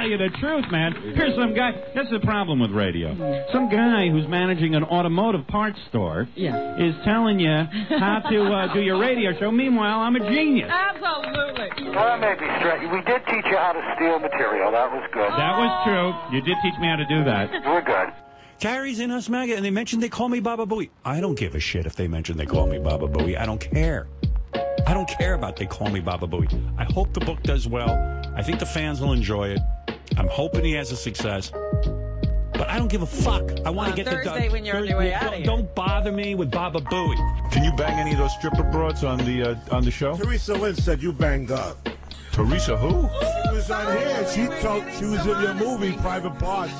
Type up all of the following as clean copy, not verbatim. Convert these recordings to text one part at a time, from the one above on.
tell you the truth, man. Here's some guy. That's the problem with radio. Some guy who's managing an automotive parts store is telling you how to do your radio show. Meanwhile, I'm a genius. Absolutely. Well, that may be straight. We did teach you how to steal material. That was good. That was true. You did teach me how to do that. We're good. Gary's in us, Maggot, and they mentioned they call me Baba Booey. I don't give a shit if they mention they call me Baba Booey. I don't care. I don't care about they call me Baba Booey. I hope the book does well. I think the fans will enjoy it. I'm hoping he has a success. But I don't give a fuck. I want to get Thursday when you're on your way out of here. Don't bother me with Baba Booey. Can you bang any of those stripper broads on the show? Teresa Lynn said you banged up. Teresa who? She was on here. She was in your movie, Private Parts.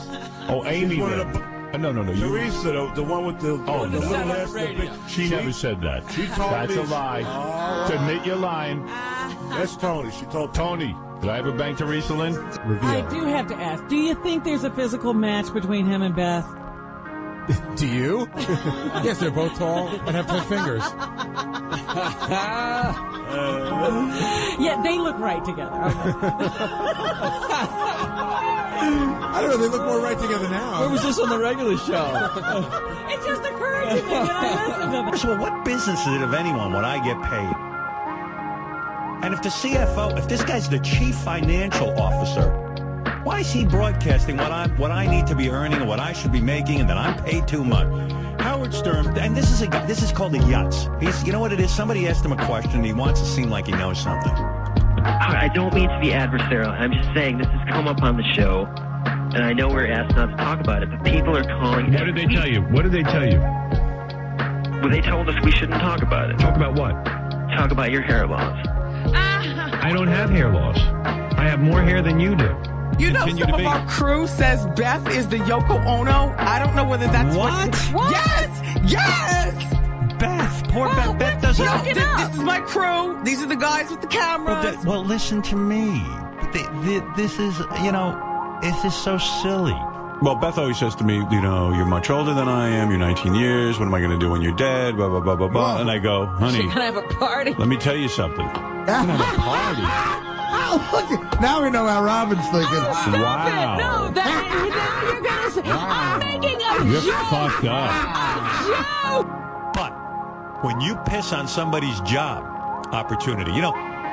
Oh, Amy. No. Teresa, the one with the little ass. She never said that. She told That's me. a lie. To admit you're lying. That's Tony. She told Tony. Did I ever bang Teresa Lynn? I do have to ask, do you think there's a physical match between him and Beth? Do you? Yes, they're both tall and have 10 fingers. Yeah, they look right together. I don't know, they look more right together now. Where was this on the regular show? It just occurred to me that I listened to them. First of all, what business is it of anyone when I get paid? And if the CFO, if this guy's the chief financial officer, why is he broadcasting what I need to be earning or what I should be making, and that I'm paid too much? Howard Stern, and this is called a yutz. You know what it is? Somebody asked him a question, and he wants to seem like he knows something. I don't mean to be adversarial. I'm just saying this has come up on the show, and I know we're asked not to talk about it, but people are calling. What did they tell you? What did they tell you? Well, they told us we shouldn't talk about it. Talk about what? Talk about your hair loss. I don't have hair loss. I have more hair than you do. You know, some of our crew says Beth is the Yoko Ono. I don't know whether that's what? Yes! Beth, poor Beth. Beth doesn't know. This is my crew. These are the guys with the cameras. Well, listen to me. This is, this is so silly. Well, Beth always says to me, you're much older than I am. You're 19 years. What am I going to do when you're dead? Blah, blah, blah, blah, blah. And I go, honey. She's going to have a party. Let me tell you something. You're going to have a party. Oh, look now we know how Robin's thinking. Wow. No, you're going to say, I'm making a You're joke. fucked up. Joke. But when you piss on somebody's job opportunity,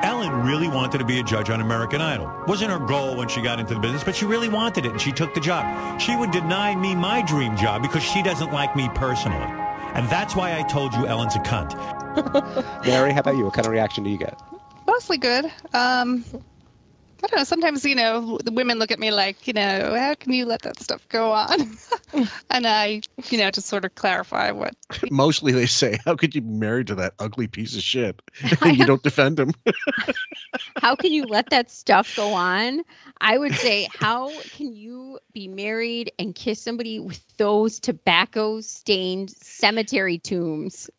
Ellen really wanted to be a judge on American Idol. Wasn't her goal when she got into the business, but she really wanted it, and she took the job. She would deny me my dream job because she doesn't like me personally. And that's why I told you Ellen's a cunt. Mary, how about you? What kind of reaction do you get? Mostly good. I don't know. Sometimes, the women look at me like, how can you let that stuff go on? And I, just sort of clarify what. Mostly they say, how could you be married to that ugly piece of shit? You don't defend him. How can you let that stuff go on? I would say, how can you be married and kiss somebody with those tobacco-stained cemetery tombs?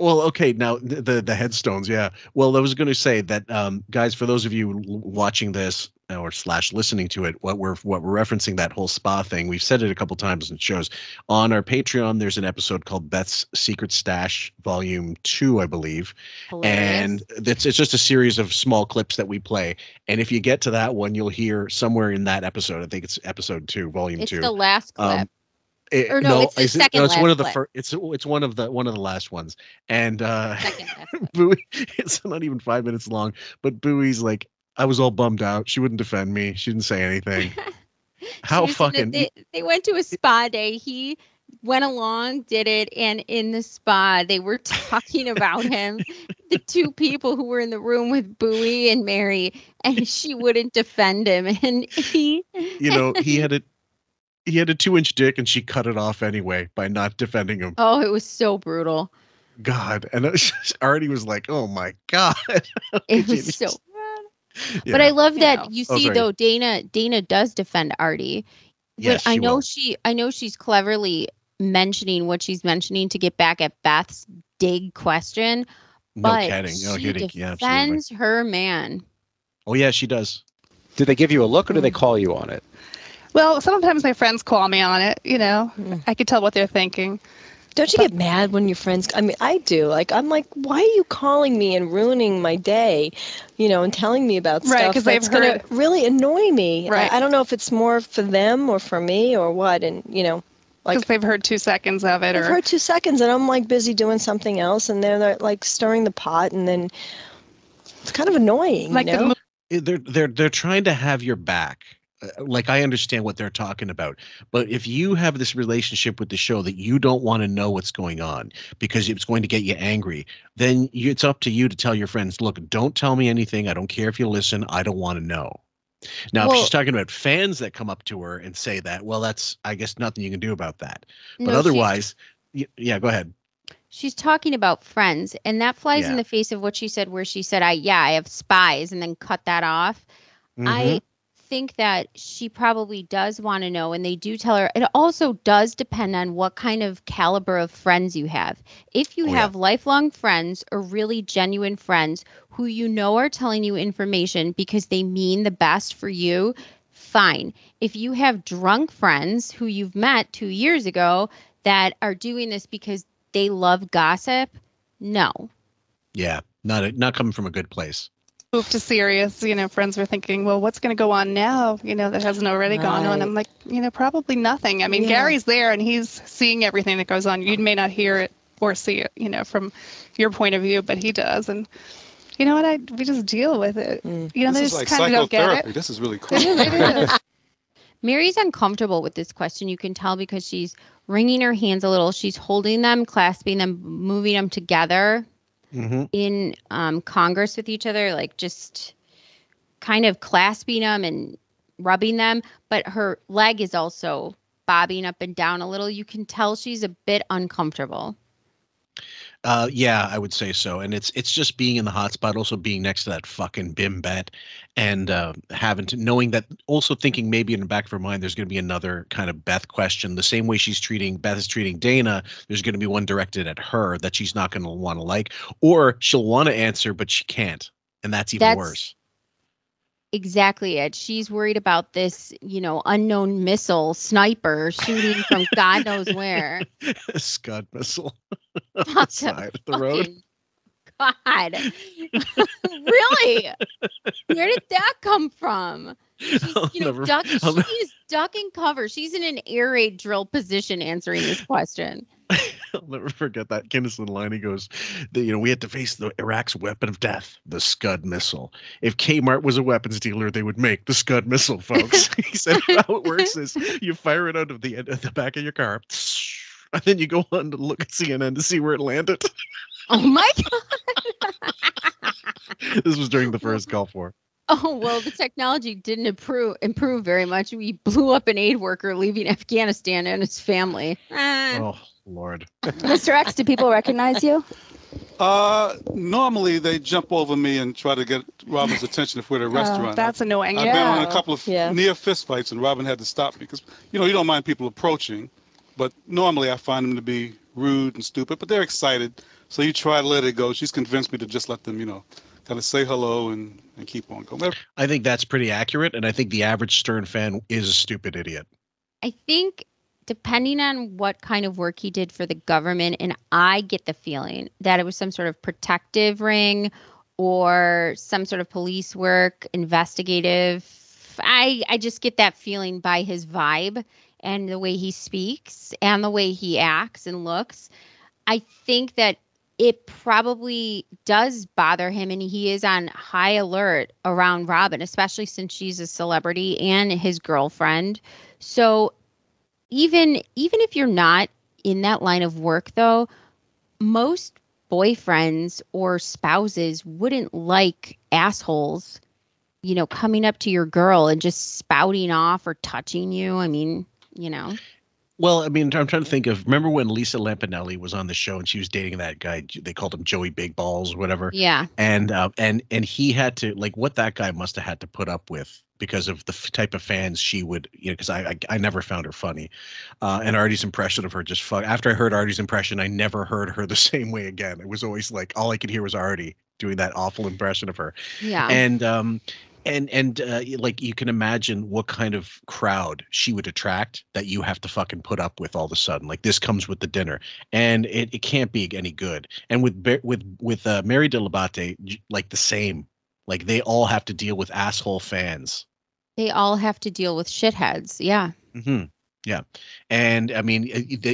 Well, okay, now the headstones, yeah. Well, I was going to say that, guys, for those of you watching this or / listening to it, what we're referencing that whole spa thing. We've said it a couple times in shows. On our Patreon, there's an episode called Beth's Secret Stash, Volume 2, I believe. Hilarious. And it's just a series of small clips that we play. And if you get to that one, you'll hear somewhere in that episode. I think it's episode 2, Volume 2. It's the last clip. It's the second. No, it's one of the first. It's one of the last ones. And Bowie, it's not even 5 minutes long. But Bowie's like, I was all bummed out. She wouldn't defend me. She didn't say anything. How fucking? They went to a spa day. He went along, did it, and in the spa they were talking about him. The two people who were in the room with Bowie and Mary, and she wouldn't defend him. And he had a 2-inch dick, and she cut it off anyway by not defending him. Oh, it was so brutal. God, and Artie was like, "Oh my God!" It was so bad. Yeah. But I love that you see though Dana does defend Artie. Yes, I know she's cleverly mentioning what she's mentioning to get back at Beth's dig question. But she defends her man. Oh yeah, she does. Do they give you a look, or do they call you on it? Well, sometimes my friends call me on it. I could tell what they're thinking. Don't you get mad when your friends? I mean, I do. Like, I'm like, why are you calling me and ruining my day, and telling me about stuff that's going to really annoy me. Right. I don't know if it's more for them or for me or what, and because they've heard 2 seconds of it. I've heard 2 seconds, and I'm like busy doing something else, and they're like stirring the pot, and then it's kind of annoying. Like they're trying to have your back. Like, I understand what they're talking about, but if you have this relationship with the show that you don't want to know what's going on because it's going to get you angry, then it's up to you to tell your friends, look, don't tell me anything. I don't care if you listen. I don't want to know. Now, if she's talking about fans that come up to her and say that, well, that's, I guess, nothing you can do about that. But otherwise, yeah, go ahead. She's talking about friends, and that flies in the face of what she said, where she said, I have spies, and then cut that off. I think that she probably does want to know, and they do tell her. It also does depend on what kind of caliber of friends you have. If you have lifelong friends or really genuine friends who are telling you information because they mean the best for you, fine. If you have drunk friends who you've met 2 years ago that are doing this because they love gossip, no. Yeah, not coming from a good place. Move to serious, friends were thinking, well, what's going to go on now, that hasn't already gone on. I'm like, probably nothing. I mean, Gary's there and he's seeing everything that goes on. You may not hear it or see it, from your point of view, but he does. And you know what? We just deal with it. This they is just like kind of don't get psychotherapy. it. This is really cool. It is. Mary's uncomfortable with this question. You can tell because she's wringing her hands a little. She's holding them, clasping them, moving them together. In Congress with each other, like just kind of clasping them and rubbing them, but her leg is also bobbing up and down a little. You can tell she's a bit uncomfortable. Yeah, I would say so. And it's just being in the hot spot, also being next to that fucking bimbet, and knowing that, also thinking maybe in the back of her mind there's going to be another kind of Beth question. The same way Beth is treating Dana, there's going to be one directed at her that she's not going to want to like, or she'll want to answer but she can't, and that's even worse. Exactly it. She's worried about this, unknown missile sniper shooting from God knows where. A Scud missile on the side of the road. God. Really? Where did that come from? She's, she is ducking cover. She's in an air raid drill position answering this question. I'll never forget that Kinnison line. He goes, we had to face the Iraq's weapon of death, the Scud missile. If Kmart was a weapons dealer, they would make the Scud missile, folks. He said how it works is you fire it out of the back of your car, and then you go on to look at CNN to see where it landed. Oh, my God. This was during the first Gulf War. Oh, well, the technology didn't improve very much. We blew up an aid worker leaving Afghanistan and his family. Oh, Lord. Mr. X, do people recognize you? Normally they jump over me and try to get Robin's attention if we're at a restaurant. That's annoying. I've been on a couple of near fist fights, and Robin had to stop me because, you don't mind people approaching, but normally I find them to be rude and stupid, but they're excited. So you try to let it go. She's convinced me to just let them, kind of say hello and keep on going. I think that's pretty accurate, and I think the average Stern fan is a stupid idiot. I think depending on what kind of work he did for the government, and I get the feeling that it was some sort of protective ring or some sort of police work, investigative. I just get that feeling by his vibe and the way he speaks and the way he acts and looks. I think that it probably does bother him, and he is on high alert around Robin, especially since she's a celebrity and his girlfriend. So even if you're not in that line of work, though, most boyfriends or spouses wouldn't like assholes, coming up to your girl and just spouting off or touching you. I mean, Well, I mean, I'm trying to think of, remember when Lisa Lampanelli was on the show and she was dating that guy, they called him Joey Big Balls, whatever. Yeah. And he had to, like, what that guy must have had to put up with because of the type of fans she would, because I never found her funny. And Artie's impression of her just after I heard Artie's impression, I never heard her the same way again. It was always like, all I could hear was Artie doing that awful impression of her. Yeah. And And like you can imagine what kind of crowd she would attract that you have to fucking put up with all of a sudden. Like this comes with the dinner, and it can't be any good. And with Mary Delabate, like the same. Like they all have to deal with asshole fans. They all have to deal with shitheads. Yeah. Mm-hmm. Yeah. And I mean,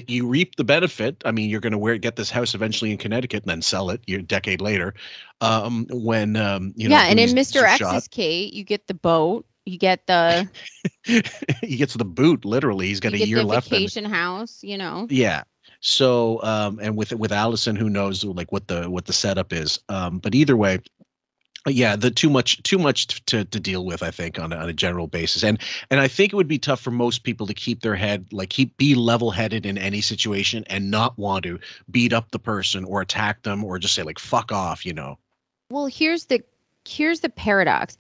you reap the benefit. I mean, you're going to get this house eventually in Connecticut and then sell it a decade later. When, and in Mr. X's case, you get the boat, you get the, he gets the boot. Literally. He's got a year left. Vacation house, Yeah. So, and with Allison, who knows like what the setup is. But either way, yeah, the too much to deal with, I think, on a general basis, and I think it would be tough for most people to keep their head, be level-headed in any situation, and not want to beat up the person or attack them or just say like "fuck off," Well, here's the paradox.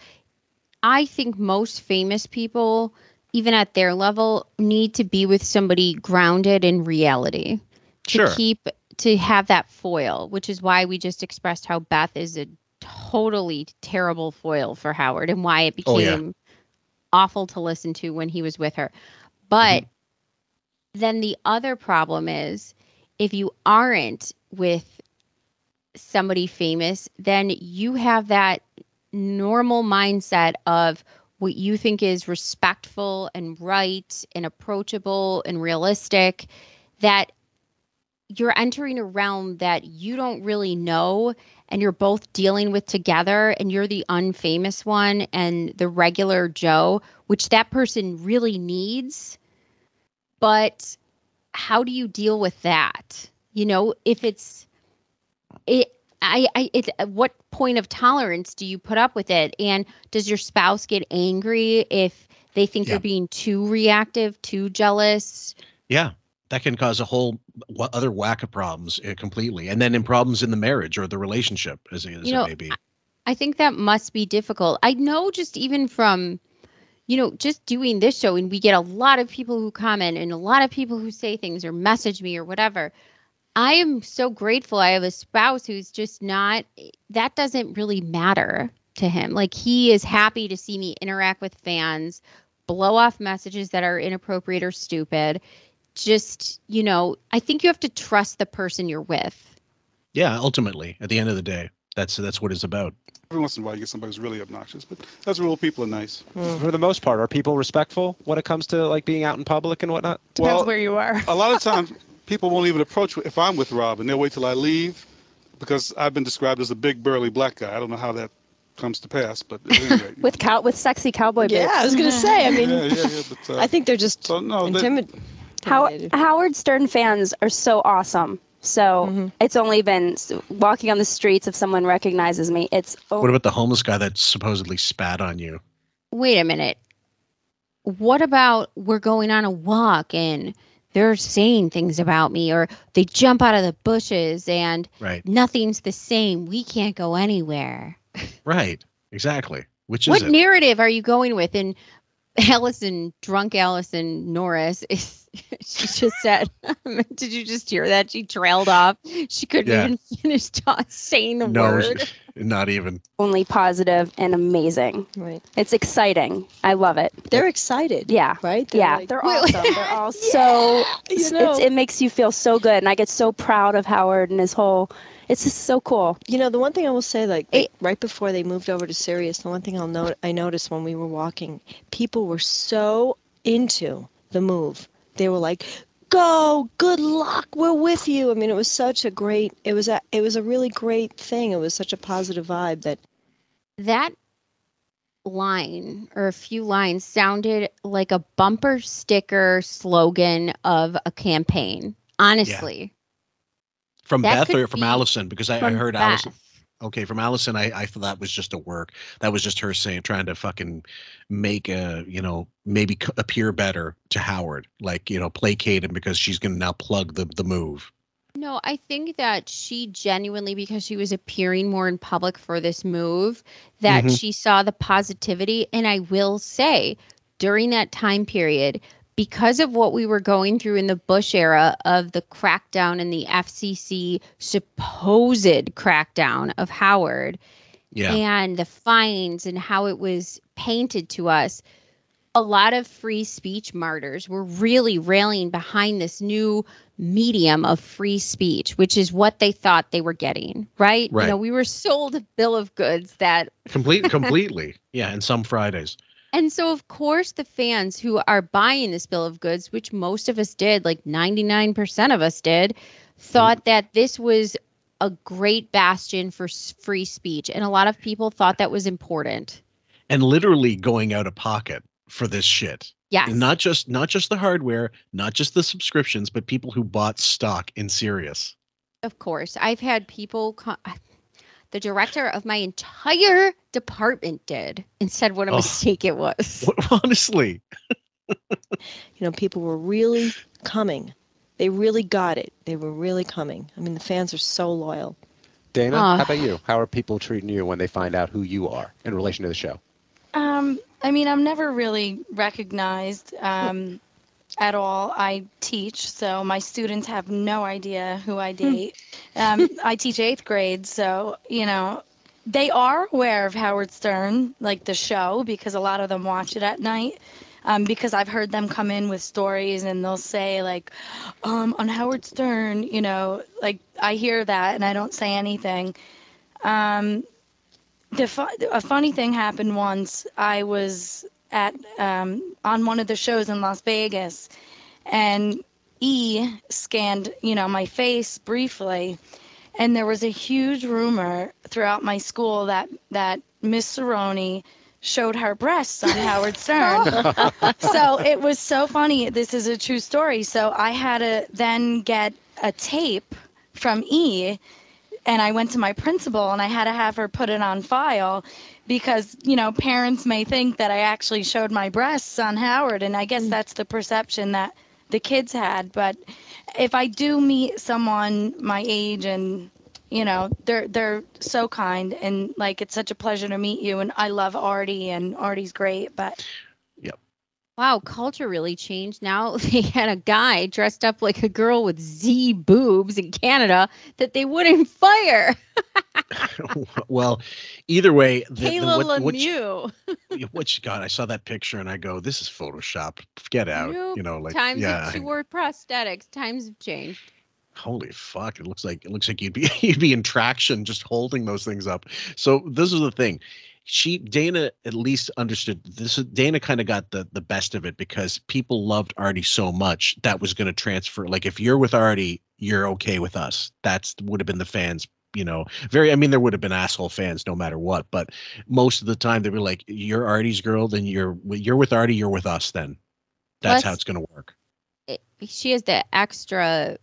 I think most famous people, even at their level, need to be with somebody grounded in reality to have that foil, which is why we just expressed how Beth is a totally terrible foil for Howard and why it became awful to listen to when he was with her. But then the other problem is if you aren't with somebody famous, then you have that normal mindset of what you think is respectful and right and approachable and realistic, that you're entering a realm that you don't really know and you're both dealing with together, and you're the unfamous one and the regular Joe, which that person really needs. But how do you deal with that? If it's what point of tolerance do you put up with it? And does your spouse get angry if they think you're being too reactive, too jealous? Yeah. That can cause a whole other whack of problems completely. And then in problems in the marriage or the relationship, as it may be. I think that must be difficult. I know just even from, just doing this show, and we get a lot of people who comment and a lot of people who say things or message me or whatever. I am so grateful I have a spouse who's just not, that doesn't really matter to him. Like he is happy to see me interact with fans, blow off messages that are inappropriate or stupid. Just, I think you have to trust the person you're with. Yeah, ultimately, at the end of the day, that's what it's about. Every once in a while, you get somebody who's really obnoxious, but as a rule, people are nice. For the most part, are people respectful when it comes to like being out in public and whatnot? Depends where you are. A lot of times, people won't even approach if I'm with Rob, and they'll wait till I leave because I've been described as a big, burly black guy. I don't know how that comes to pass, but anyway. with sexy cowboy boots. Yeah, I was going to say. I mean, but, I think they're just intimidated. Howard Stern fans are so awesome. So it's only been walking on the streets if someone recognizes me. What about the homeless guy that supposedly spat on you? Wait a minute. What about we're going on a walk and they're saying things about me, or they jump out of the bushes and nothing's the same. We can't go anywhere. Right. Exactly. What narrative are you going with? And drunk Allison Norris she just said, did you just hear that? She trailed off. She couldn't even finish saying the word. Not even. Only positive and amazing. Right. It's exciting. I love it. They're excited. Yeah. Right? They're awesome. They're all so, it makes you feel so good. And I get so proud of Howard and his whole, it's just so cool. The one thing I will say, right before they moved over to Sirius, the one thing I noticed when we were walking, people were so into the move. They were like, "Go, good luck, we're with you." I mean, it was such a great. It was a really great thing. It was such a positive vibe that line or a few lines sounded like a bumper sticker slogan of a campaign. Honestly. From Beth or from Allison? Because I heard Beth. Allison. Okay, from Allison, I thought that was just a work. That was just her trying to fucking make maybe appear better to Howard, placate him because she's going to now plug the move. No, I think that she genuinely, because she was appearing more in public for this move, that she saw the positivity. And I will say, during that time period, because of what we were going through in the Bush era of the crackdown and the FCC supposed crackdown of Howard, and the fines and how it was painted to us, a lot of free speech martyrs were really railing behind this new medium of free speech, which is what they thought they were getting, right? Right. You know, we were sold a bill of goods that completely. Yeah, and some Fridays. And so, of course, the fans who are buying this bill of goods, which most of us did, like 99% of us did, thought that this was a great bastion for free speech. And a lot of people thought that was important. And literally going out of pocket for this shit. Yes. Not just the hardware, not just the subscriptions, but people who bought stock in Sirius. Of course. I've had people... The director of my entire department did, and said what a mistake it was. Honestly. People were really coming. They really got it. They were really coming. I mean, the fans are so loyal. Dana, how about you? How are people treating you when they find out who you are in relation to the show? I mean, I'm never really recognized at all. I teach, so my students have no idea who I date. I teach 8th grade, so, they are aware of Howard Stern, like the show, because a lot of them watch it at night. Because I've heard them come in with stories and they'll say, like, on Howard Stern, like I hear that and I don't say anything. A funny thing happened once. I was on one of the shows in Las Vegas, and E scanned, my face briefly, and there was a huge rumor throughout my school that Miss Cerrone showed her breasts on Howard Stern. So it was so funny. This is a true story. So I had to then get a tape from E, and I went to my principal and I had to have her put it on file because, parents may think that I actually showed my breasts on Howard, and I guess that's the perception that the kids had. But if I do meet someone my age and, they're so kind, and like, it's such a pleasure to meet you, and I love Artie, and Artie's great, but... Wow, culture really changed. Now they had a guy dressed up like a girl with Z boobs in Canada that they wouldn't fire. Well, either way, Kayla Lemieux. God, I saw that picture and I go, this is Photoshop. Get out. Times she wore prosthetics. Times have changed. Holy fuck! It looks like you'd be in traction just holding those things up. So this is the thing. Dana at least understood this. Dana kind of got the best of it because people loved Artie so much that was going to transfer. Like, if you're with Artie, you're okay with us. That's would have been the fans. There would have been asshole fans no matter what, but most of the time they were like, you're Artie's girl, then you're with Artie, you're with us. Then that's how it's going to work. She has the extra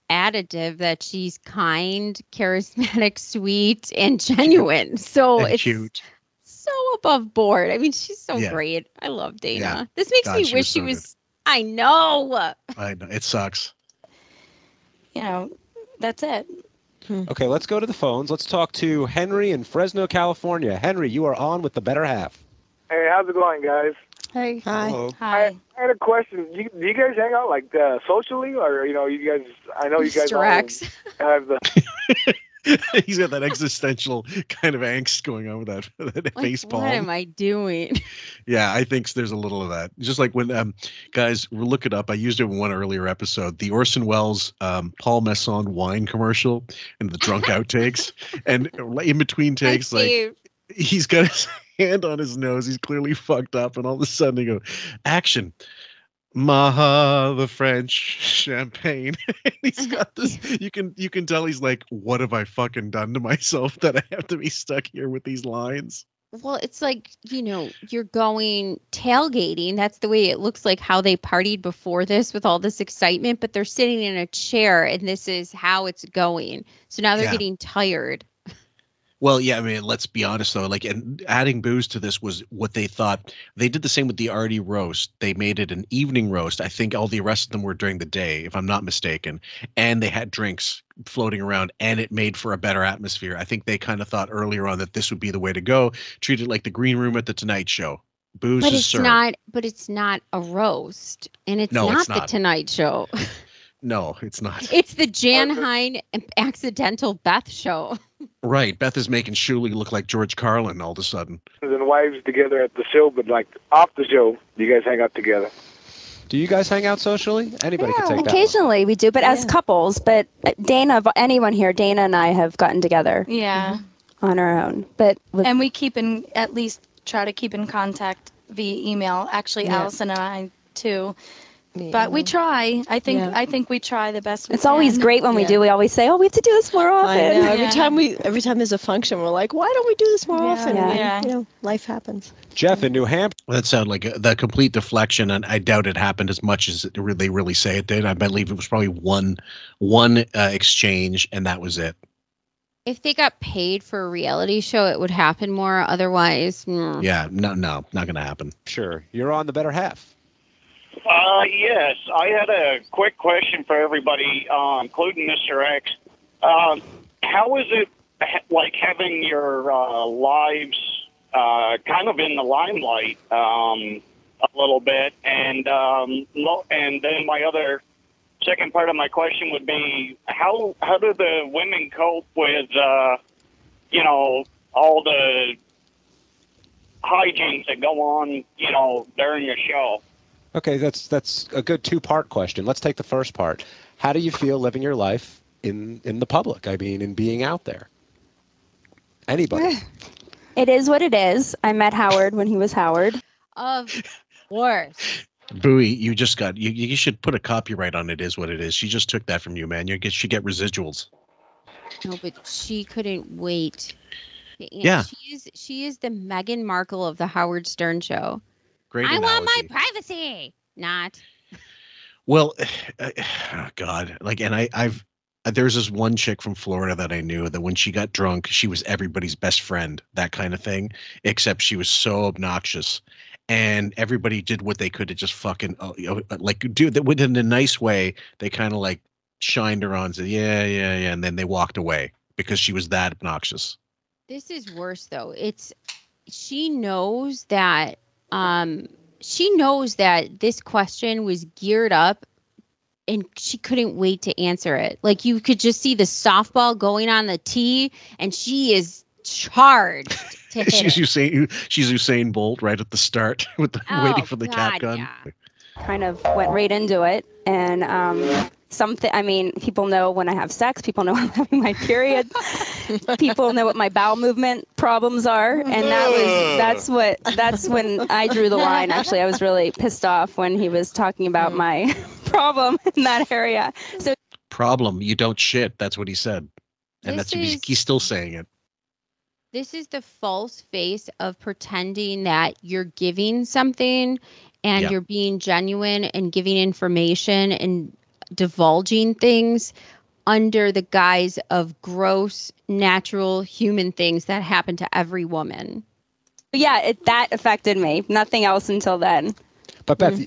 additive that she's kind, charismatic, sweet, and genuine. So it's cute. So above board. I mean, she's so great. I love Dana. Yeah. This makes me wish she was. I know. It sucks. That's it. Okay, let's go to the phones. Let's talk to Henry in Fresno, California. Henry, you are on with the Better Half. Hey, how's it going, guys? Hey. Hi. Hello. Hi. I had a question. Do you guys hang out like socially, or you guys? I know you guys have the. He's got that existential kind of angst going on with that face palm. What am I doing? Yeah, I think there's a little of that. Just like when guys, look it up. I used it in one earlier episode. The Orson Welles Paul Masson wine commercial and the drunk outtakes, and in between takes, like he's got his hand on his nose. He's clearly fucked up, and all of a sudden they go, action. Maha, the French champagne. He's got this. You can tell he's like, what have I fucking done to myself that I have to be stuck here with these lines? Well, it's like, you're going tailgating. That's the way it looks like how they partied before this with all this excitement, but they're sitting in a chair and this is how it's going. So now they're getting tired. Well, yeah, I mean, let's be honest, though. Like, and adding booze to this was what they thought. They did the same with the Artie roast. They made it an evening roast. I think all the rest of them were during the day, if I'm not mistaken. And they had drinks floating around, and it made for a better atmosphere. I think they kind of thought earlier on that this would be the way to go. Treat it like the green room at the Tonight Show. Booze is served. But it's not a roast, and it's not the Tonight Show. No, it's not. It's the Jan Hein accidental Beth show. Right. Beth is making Shuli look like George Carlin all of a sudden. And wives together at the show, but like off the show, you guys hang out together. Do you guys hang out socially? Anybody can take that. Occasionally we do, but as couples. But Dana, anyone here, Dana and I have gotten together. Yeah. On our own. But and we try to keep in contact via email. Actually, Allison and I too. But we try. I think we try the best we can. It's always great when we do. We always say, "Oh, we have to do this more often." I know. Every time there's a function, we're like, "Why don't we do this more often?" Yeah. And, you know, life happens. Jeff in New Hampshire. That sounded like the complete deflection, and I doubt it happened as much as they really say it did. I believe it was probably one exchange, and that was it. If they got paid for a reality show, it would happen more. Otherwise, yeah, no, not going to happen. Sure, you're on the Better Half. Yes, I had a quick question for everybody, including Mr. X. How is it like having your lives kind of in the limelight a little bit? And then my other second part of my question would be, how do the women cope with all the hijinks that go on during the show? Okay, that's a good two-part question. Let's take the first part. How do you feel living your life in the public? I mean, in being out there? Anybody? It is what it is. I met Howard when he was Howard. Of course. Bowie, you just got you should put a copyright on It Is What It Is. She just took that from you, man. You should get residuals. No, but she couldn't wait. Yeah. She is the Meghan Markle of the Howard Stern show. Great I analogy. want my privacy. Not. Well, God, like, and there's this one chick from Florida that I knew that when she got drunk, she was everybody's best friend, that kind of thing, except she was so obnoxious. And everybody did what they could to just fucking, do that within a nice way. They kind of like shined her on, said, yeah. And then they walked away because she was that obnoxious. This is worse, though. She knows that this question was geared up and she couldn't wait to answer it. Like, you could just see the softball going on the tee and she is charged to hit she's Usain Bolt right at the start with waiting for the cap gun. Yeah. Kind of went right into it. And people know when I have sex, people know I'm having my period. People know what my bowel movement problems are. And that's when I drew the line. Actually, I was really pissed off when he was talking about my problem in that area. So problem, you don't shit. That's what he said. And he's still saying it. This is the false face of pretending that you're giving something and you're being genuine and giving information and divulging things under the guise of gross, natural human things that happen to every woman. Yeah, that affected me. Nothing else until then. But Beth,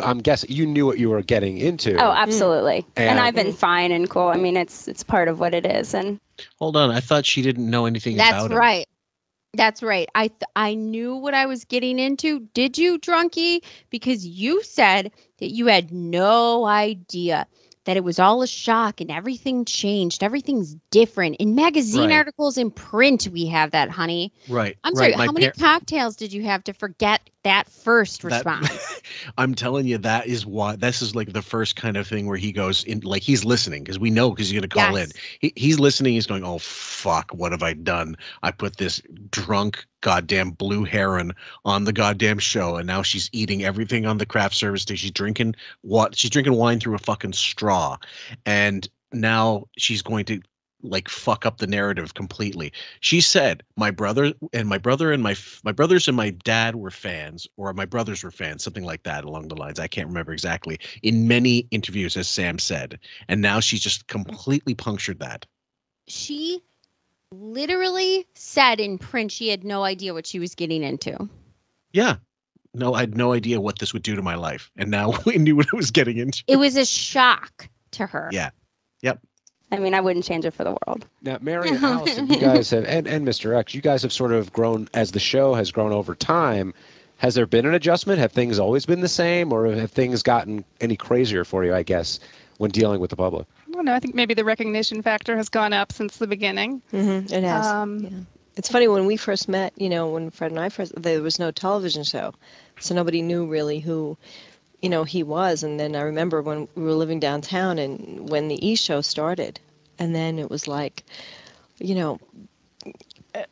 I'm guessing you knew what you were getting into. Oh, absolutely. And I've been fine and cool. I mean, it's part of what it is. And hold on, I thought she didn't know anything about it. That's right. That's right. I knew what I was getting into. Did you, Drunkie? Because you said that you had no idea that it was all a shock and everything changed. Everything's different. In magazine articles, in print, we have that, honey. Right. I'm sorry, how many cocktails did you have to forget that first response? I'm telling you, that is why this is like the first kind of thing where he goes in, like he's listening because we know because he's going to call in. He's listening. He's going, oh, fuck, what have I done? I put this drunk goddamn blue heron on the goddamn show, and now she's eating everything on the craft service station. She's drinking wine through a fucking straw, and now she's going to like fuck up the narrative completely. She said my brothers and my dad were fans, or my brothers were fans, something like that along the lines. I can't remember exactly, in many interviews, as Sam said, and now she's just completely punctured that. She literally said in print she had no idea what she was getting into. Yeah. No, I had no idea what this would do to my life. And now we knew what I was getting into. It was a shock to her. Yeah. Yep. I mean, I wouldn't change it for the world. Now, Mary and Allison, you guys have, and Mr. X, you guys have sort of grown as the show has grown over time. Has there been an adjustment? Have things always been the same, or have things gotten any crazier for you, I guess, when dealing with the public? I don't know. I think maybe the recognition factor has gone up since the beginning. Mm-hmm, it has. Yeah. It's funny, when we first met, when Fred and I first, there was no television show. So nobody knew really who, he was. And then I remember when we were living downtown and when the E! Show started. And then it was like, it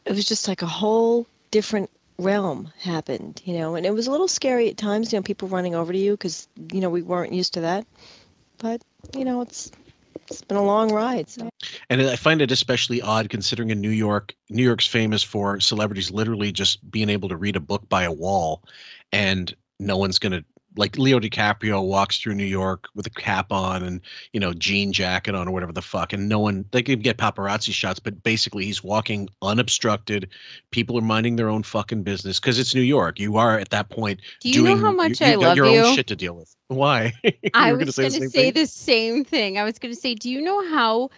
was just like a whole different realm happened, and it was a little scary at times, people running over to you because, we weren't used to that. But, it's been a long ride. So. And I find it especially odd considering in New York's famous for celebrities literally just being able to read a book by a wall, and no one's going to, like Leo DiCaprio walks through New York with a cap on and, jean jacket on or whatever the fuck. And no one, they can get paparazzi shots, but basically he's walking unobstructed. People are minding their own fucking business because it's New York. You are at that point. Do you know how much I love you? Your own shit to deal with. Why? I was going to say the same thing. I was going to say, do you know how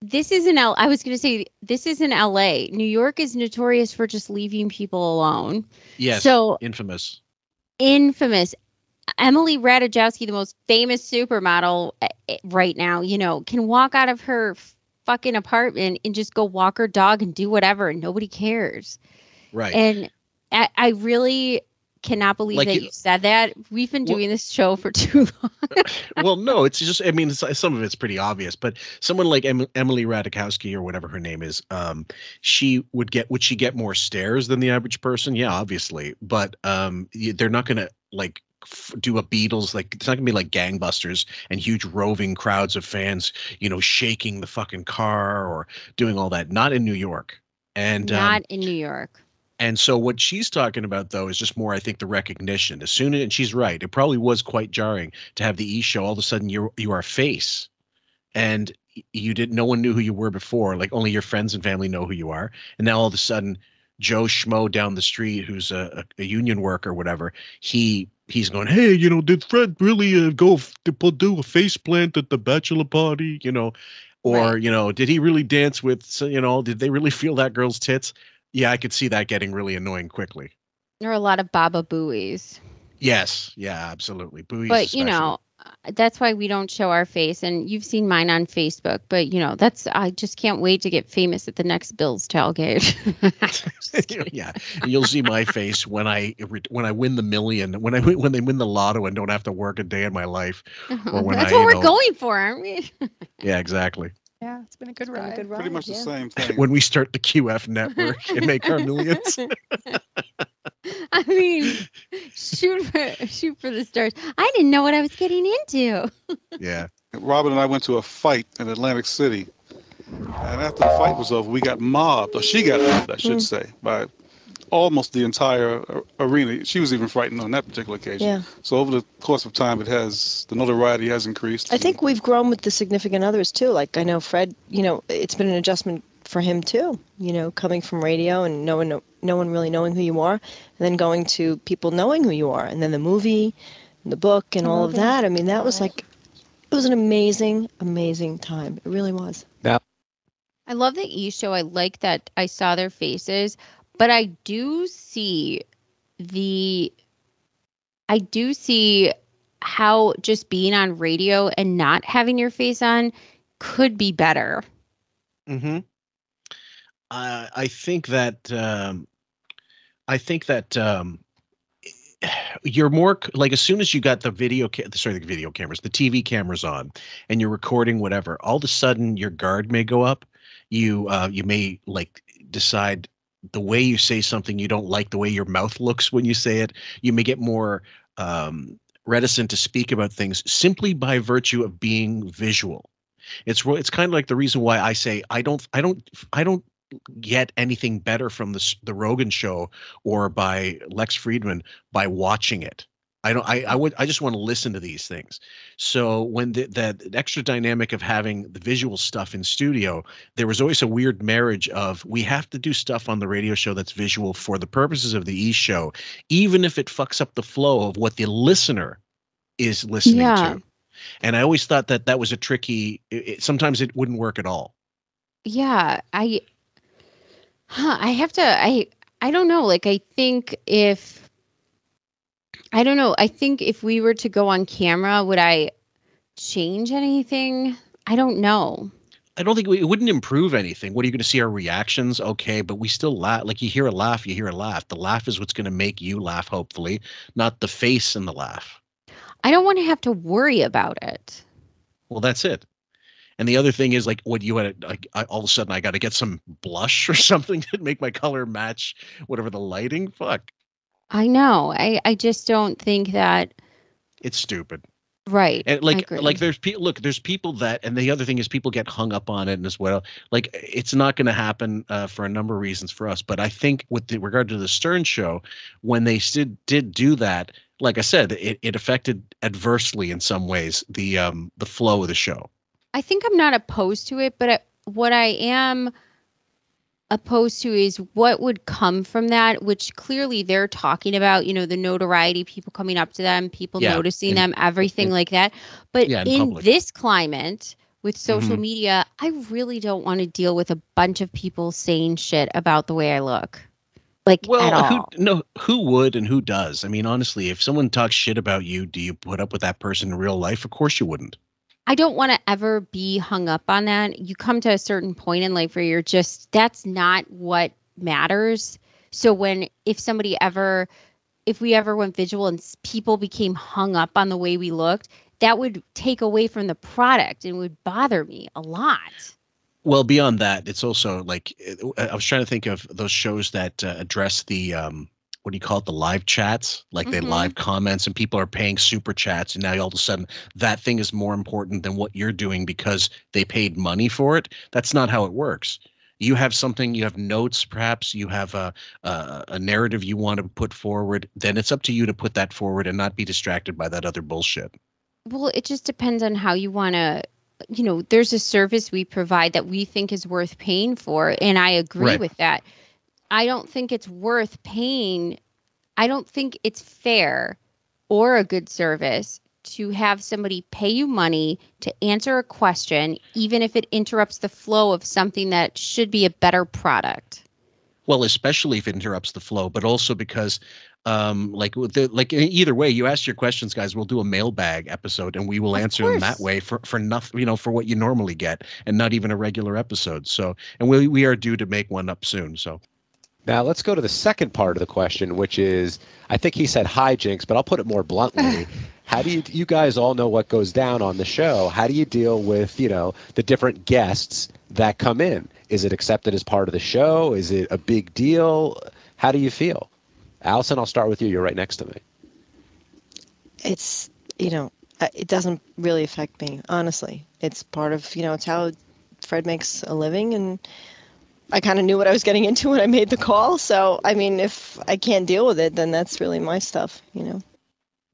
this is in I was going to say, this is in LA. New York is notorious for just leaving people alone. Yes. So infamous. Emily Ratajkowski, the most famous supermodel right now, can walk out of her fucking apartment and just go walk her dog and do whatever, and nobody cares. Right. And I really cannot believe that you said that. We've been doing this show for too long. Well, no, it's just, some of it's pretty obvious, but someone like Emily Ratajkowski or whatever her name is, would she get more stares than the average person? Yeah, obviously. But they're not going to do a Beatles, it's not gonna be like gangbusters and huge roving crowds of fans, shaking the fucking car or doing all that. Not in New York. And not in New York. And so what she's talking about, though, is just more, I think, the recognition. And she's right. It probably was quite jarring to have the E! Show. All of a sudden, you are a face, and no one knew who you were before. Like only your friends and family know who you are. And now all of a sudden, Joe Schmo down the street, who's a union worker or whatever, he's going, hey, did Fred really go to do a face plant at the bachelor party? Or right. Did he really dance with? Did they really feel that girl's tits? Yeah, I could see that getting really annoying quickly. There are a lot of Baba Booies. Yes, yeah, absolutely. Booies, but especially. That's why we don't show our face. And you've seen mine on Facebook. But I just can't wait to get famous at the next Bills tailgate. Yeah, you'll see my face when I win the million, when they win the lotto and don't have to work a day in my life. Or when that's what we're going for, aren't we? Yeah, exactly. Yeah, it's been a good ride. Pretty much the same thing. When we start the QF network and make our millions. I mean, shoot for the stars. I didn't know what I was getting into. Yeah. Robin and I went to a fight in Atlantic City. And after the fight was over, we got mobbed, or she got mobbed, I should say, by almost the entire arena. She was even frightened on that particular occasion. Yeah. So over the course of time, the notoriety has increased. I think we've grown with the significant others too. Like I know Fred, it's been an adjustment for him too, coming from radio and no one really knowing who you are, and then going to people knowing who you are, and then the movie, and the book, and all of that. I mean, that was it was an amazing, amazing time. It really was. Yeah. I love the E! Show. I like that I saw their faces. But I do see how just being on radio and not having your face on could be better. Mm-hmm. I think that you're more like, as soon as you got the video cameras, the TV cameras on, and you're recording whatever, all of a sudden your guard may go up. You may decide the way you say something, you don't like the way your mouth looks when you say it. You may get more reticent to speak about things simply by virtue of being visual. It's kind of like the reason why I say I don't get anything better from the Rogan show or by Lex Friedman by watching it. I just want to listen to these things. So when the extra dynamic of having the visual stuff in studio, there was always a weird marriage of, we have to do stuff on the radio show that's visual for the purposes of the E! Show, even if it fucks up the flow of what the listener is listening to. And I always thought that was a tricky, sometimes it wouldn't work at all. Yeah. I don't know. I think if we were to go on camera, would I change anything? I don't know. I don't think it wouldn't improve anything. What are you going to see? Our reactions? Okay, but we still laugh. Like you hear a laugh, you hear a laugh. The laugh is what's going to make you laugh, hopefully, not the face in the laugh. I don't want to have to worry about it. Well, that's it. And the other thing is like what you had, like all of a sudden I got to get some blush or something to make my color match whatever the lighting. Fuck. I know. I just don't think that. It's stupid. Right. And like there's there's people that, and the other thing is people get hung up on it as well. Like it's not going to happen for a number of reasons for us. But I think with regard to the Stern show, when they did do that, like I said, it affected adversely in some ways the flow of the show. I think I'm not opposed to it, but what I am opposed to is what would come from that, which clearly they're talking about, the notoriety, people coming up to them, people noticing them, everything like that. But in this climate with social media, I really don't want to deal with a bunch of people saying shit about the way I look. At all. Who would and who does? I mean, honestly, if someone talks shit about you, do you put up with that person in real life? Of course you wouldn't. I don't want to ever be hung up on that. You come to a certain point in life where you're just, that's not what matters. So if we ever went visual and people became hung up on the way we looked, that would take away from the product and would bother me a lot. Well, beyond that, it's also like, I was trying to think of those shows that address the, what do you call it? The live chats, like they live comments and people are paying super chats. And now all of a sudden that thing is more important than what you're doing because they paid money for it. That's not how it works. You have something, you have notes, perhaps you have a narrative you want to put forward. Then it's up to you to put that forward and not be distracted by that other bullshit. Well, it just depends on how you want to, there's a service we provide that we think is worth paying for. And I agree with that. I don't think it's worth paying. I don't think it's fair or a good service to have somebody pay you money to answer a question, even if it interrupts the flow of something that should be a better product. Well, especially if it interrupts the flow, but also because either way, you ask your questions, guys, we'll do a mailbag episode and we will answer them that way for nothing, for what you normally get and not even a regular episode. So, and we are due to make one up soon. So. Now, let's go to the second part of the question, which is, I think he said hijinks, but I'll put it more bluntly. How do you guys all know what goes down on the show? How do you deal with, the different guests that come in? Is it accepted as part of the show? Is it a big deal? How do you feel? Allison, I'll start with you. You're right next to me. It's, it doesn't really affect me, honestly. It's part of, it's how Fred makes a living, and I kind of knew what I was getting into when I made the call. So, I mean, if I can't deal with it, then that's really my stuff,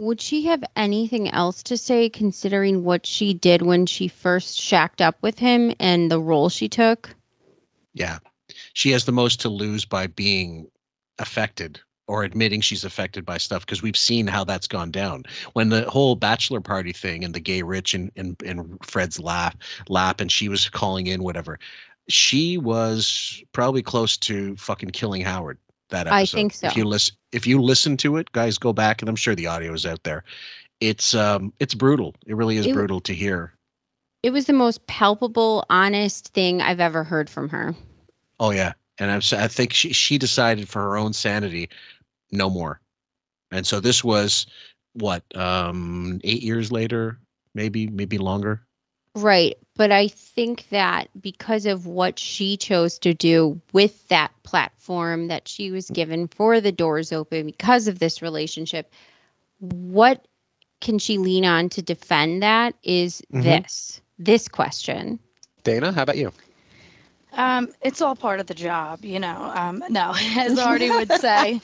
Would she have anything else to say considering what she did when she first shacked up with him and the role she took? Yeah. She has the most to lose by being affected or admitting she's affected by stuff, because we've seen how that's gone down. When the whole bachelor party thing and the gay rich and Fred's lap and she was calling in, whatever. She was probably close to fucking killing Howard that episode. I think so. If you listen to it, guys, go back, and I'm sure the audio is out there. It's brutal. It really is brutal to hear. It was the most palpable, honest thing I've ever heard from her. Oh yeah, and I think she decided for her own sanity, no more. And so this was what 8 years later, maybe longer. Right. But I think that because of what she chose to do with that platform that she was given for the doors open, because of this relationship, what can she lean on to defend that is this question. Dana, how about you? It's all part of the job, no, as Artie would say.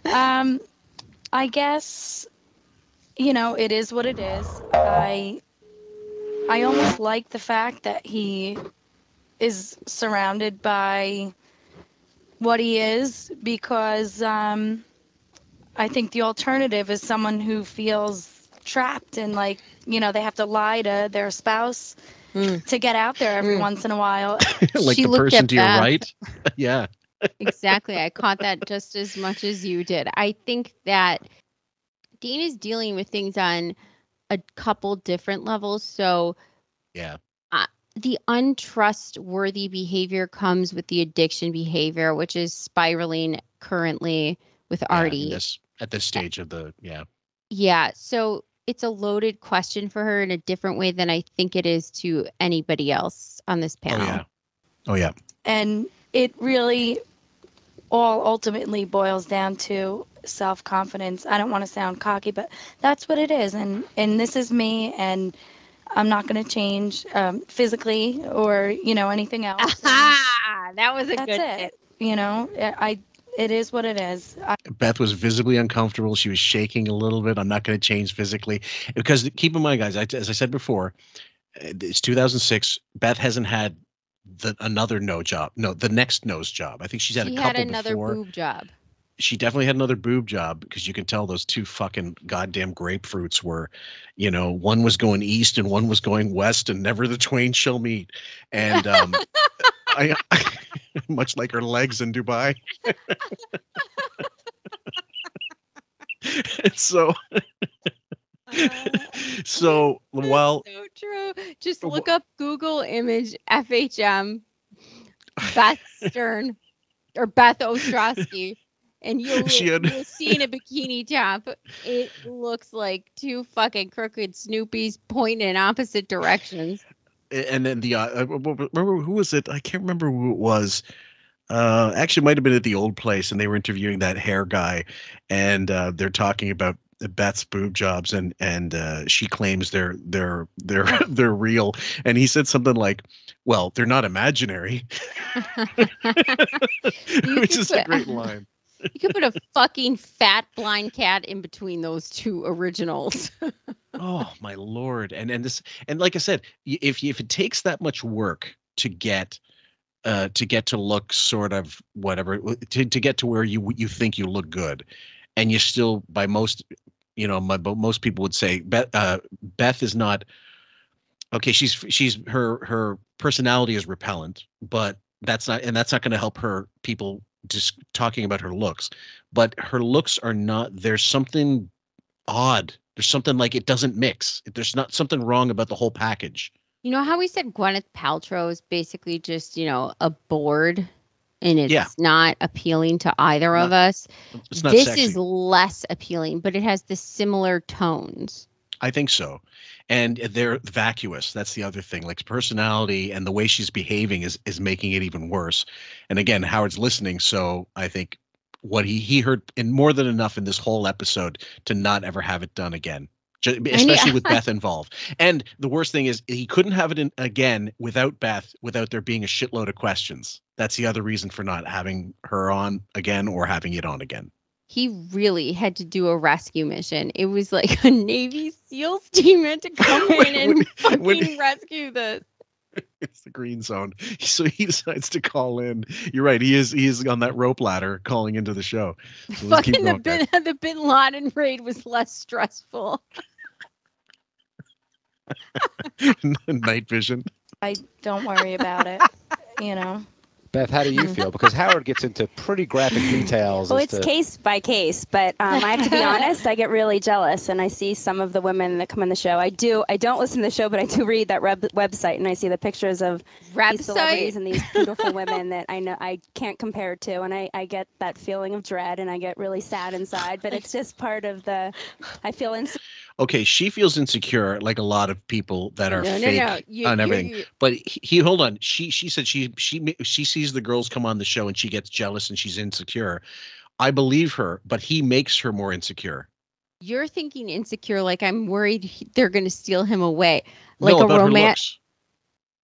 I guess, it is what it is. I almost like the fact that he is surrounded by what he is, because I think the alternative is someone who feels trapped and they have to lie to their spouse to get out there every once in a while. Like she the person to your right? Yeah. Exactly. I caught that just as much as you did. I think that Dana's dealing with things on a couple different levels. So yeah. The untrustworthy behavior comes with the addiction behavior, which is spiraling currently with Artie. At this stage of the, Yeah. So it's a loaded question for her in a different way than I think it is to anybody else on this panel. Oh, yeah. And it really all ultimately boils down to self-confidence. I don't want to sound cocky, but that's what it is. And this is me, and I'm not going to change physically or, anything else. That was a good it. It is what it is. Beth was visibly uncomfortable. She was shaking a little bit. I'm not going to change physically. Because keep in mind, guys, as I said before, it's 2006. Beth hasn't had the next nose job. I think she's had a couple before. She had another boob job. She definitely had another boob job, because you can tell those two fucking goddamn grapefruits were, one was going east and one was going west, and never the twain shall meet. And I much like her legs in Dubai. So while so true. Just look up Google image FHM Beth Stern or Beth Ostrowski, and you'll see in a bikini top. It looks like two fucking crooked Snoopies pointing in opposite directions. And then remember who was it? I can't remember who it was. Actually, it might have been at the old place, and they were interviewing that hair guy, and they're talking about Beth's boob jobs, and she claims they're real, and he said something like, "Well, they're not imaginary," which is a great line. You could put a fucking fat blind cat in between those two originals. Oh my Lord! And like I said, if it takes that much work to get to look sort of whatever, to get to where you think you look good, and you still, by most, most people would say Beth is not okay. She's her personality is repellent, but that's not going to help her people just talking about her looks. But her looks are not. There's something odd. There's something like it doesn't mix. There's not something wrong about the whole package. You know how we said Gwyneth Paltrow is basically just, a board, and it's not appealing to either of us? It's not this sexy. Is less appealing, but it has the similar tones. I think so. And they're vacuous. That's the other thing. Like, personality and the way she's behaving is making it even worse. And again, Howard's listening, so I think what he heard in more than enough in this whole episode to not ever have it done again. Especially with Beth involved. And the worst thing is he couldn't have it again without Beth, without there being a shitload of questions. That's the other reason for not having her on again or having it on again. He really had to do a rescue mission. It was like a Navy SEALs team had to come in and fucking rescue this. It's the green zone. So he decides to call in. You're right. He is on that rope ladder calling into the show. So fucking the Bin Laden raid was less stressful. Night vision. I don't worry about it, Beth, how do you feel? Because Howard gets into pretty graphic details. Well, it's case by case, but I have to be honest, I get really jealous, and I see some of the women that come on the show. I don't listen to the show, but I do read that website, and I see the pictures of these celebrities and these beautiful women that I know I can't compare to, and I get that feeling of dread, and I get really sad inside, but it's just part of I feel insecure. Okay, she feels insecure like a lot of people that are fake on everything. But hold on. She said she sees the girls come on the show and she gets jealous and she's insecure. I believe her, but he makes her more insecure. You're thinking insecure like I'm worried they're going to steal him away. Like no, a about romance.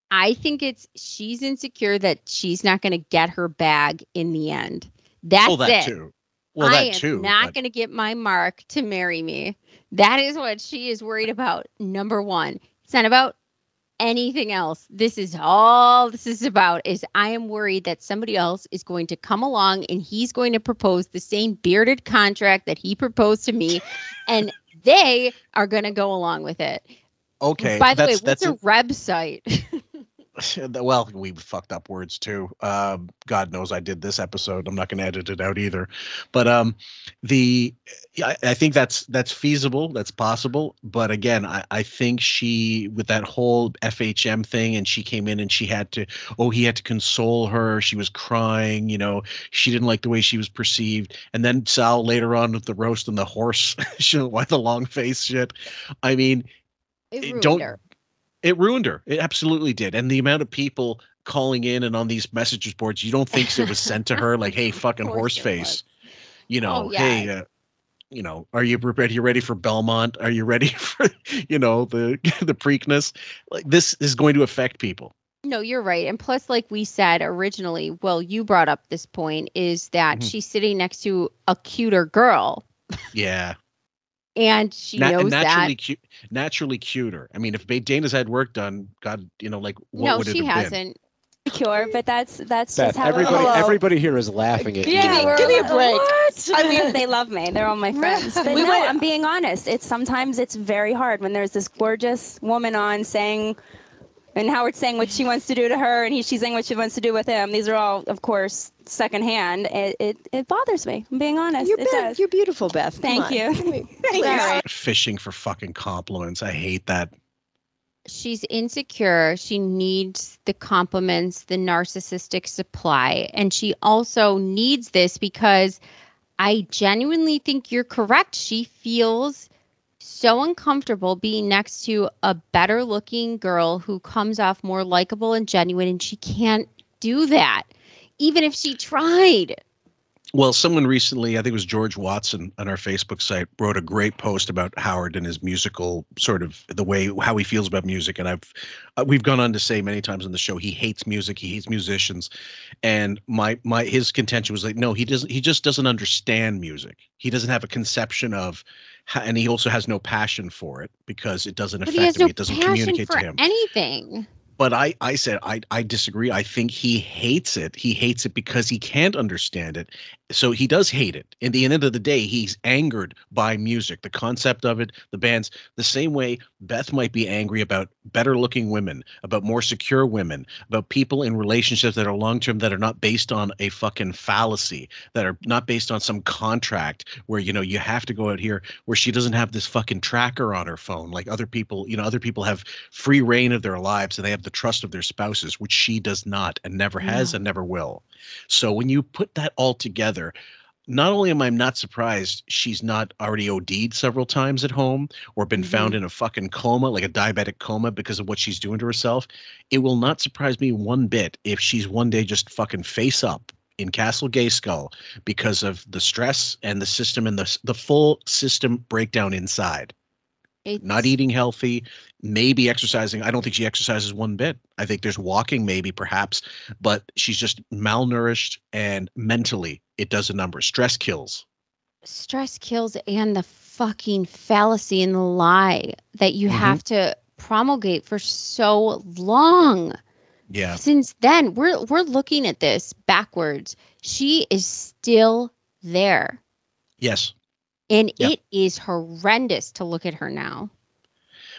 I think she's insecure that she's not going to get her bag in the end. That's that it. Too. Well, I am not going to get my Mark to marry me. That is what she is worried about. Number one. It's not about anything else. This is all this is about is I am worried that somebody else is going to come along and he's going to propose the same bearded contract that he proposed to me. And they are going to go along with it. Okay. By the way, what's a website? well, we fucked up words too. God knows I did this episode. I'm not going to edit it out either. But I think that's feasible. That's possible. But again, I think she, with that whole FHM thing, and she came in and he had to console her. She was crying. She didn't like the way she was perceived. And then Sal later on with the roast and the horse, why the long face shit. I mean, it ruined her. It ruined her. It absolutely did. And the amount of people calling in and on these messages boards, you don't think it was sent to her like, hey, fucking horse face. Hey, are you ready for Belmont? Are you ready for, the Preakness? Like, this is going to affect people. No, you're right. And plus, like we said originally, well, you brought up this point, is that she's sitting next to a cuter girl. Yeah. And she knows naturally cuter. I mean, if Dana's had work done, God, what would it have been? No, she hasn't. Cure, but that's Beth, just how everybody here is laughing at you. Give me a break. I mean, they love me. They're all my friends. But I'm being honest. Sometimes it's very hard when there's this gorgeous woman on saying, and Howard's saying what she wants to do to her, and she's saying what she wants to do with him. These are all, of course, secondhand. It bothers me. I'm being honest. You're beautiful, Beth. Thank you. Fishing for fucking compliments. I hate that. She's insecure. She needs the compliments, the narcissistic supply. And she also needs this because I genuinely think you're correct. She feels so uncomfortable being next to a better looking girl who comes off more likable and genuine, and she can't do that, even if she tried. Well, someone recently, I think it was George Watson on our Facebook site, wrote a great post about Howard and his musical sort of how he feels about music. And we've gone on to say many times on the show, he hates music, he hates musicians. And his contention was like, no, he just doesn't understand music. He doesn't have a conception of, and he also has no passion for it because it doesn't affect him. It doesn't communicate to him. Anything. But I said I disagree. I think he hates it. He hates it because he can't understand it. So he does hate it. In the end of the day, he's angered by music, the concept of it, the bands, the same way Beth might be angry about better looking women, about more secure women, about people in relationships that are long-term, that are not based on a fucking fallacy, that are not based on some contract where, you have to go out here, where she doesn't have this fucking tracker on her phone. Like other people, other people have free reign of their lives and they have the trust of their spouses, which she does not and never has and never will. So when you put that all together, not only am I not surprised she's not already OD'd several times at home or been found in a fucking coma, like a diabetic coma, because of what she's doing to herself, it will not surprise me one bit if she's one day just fucking face up in Castle Gayskull because of the stress and the system and the full system breakdown inside. Not eating healthy, maybe exercising. I don't think she exercises one bit. I think there's walking, maybe, perhaps, but she's just malnourished, and mentally it does a number. Stress kills. Stress kills, and the fucking fallacy and the lie that you have to promulgate for so long. Yeah. Since then, we're looking at this backwards. She is still there. Yes. And it is horrendous to look at her now.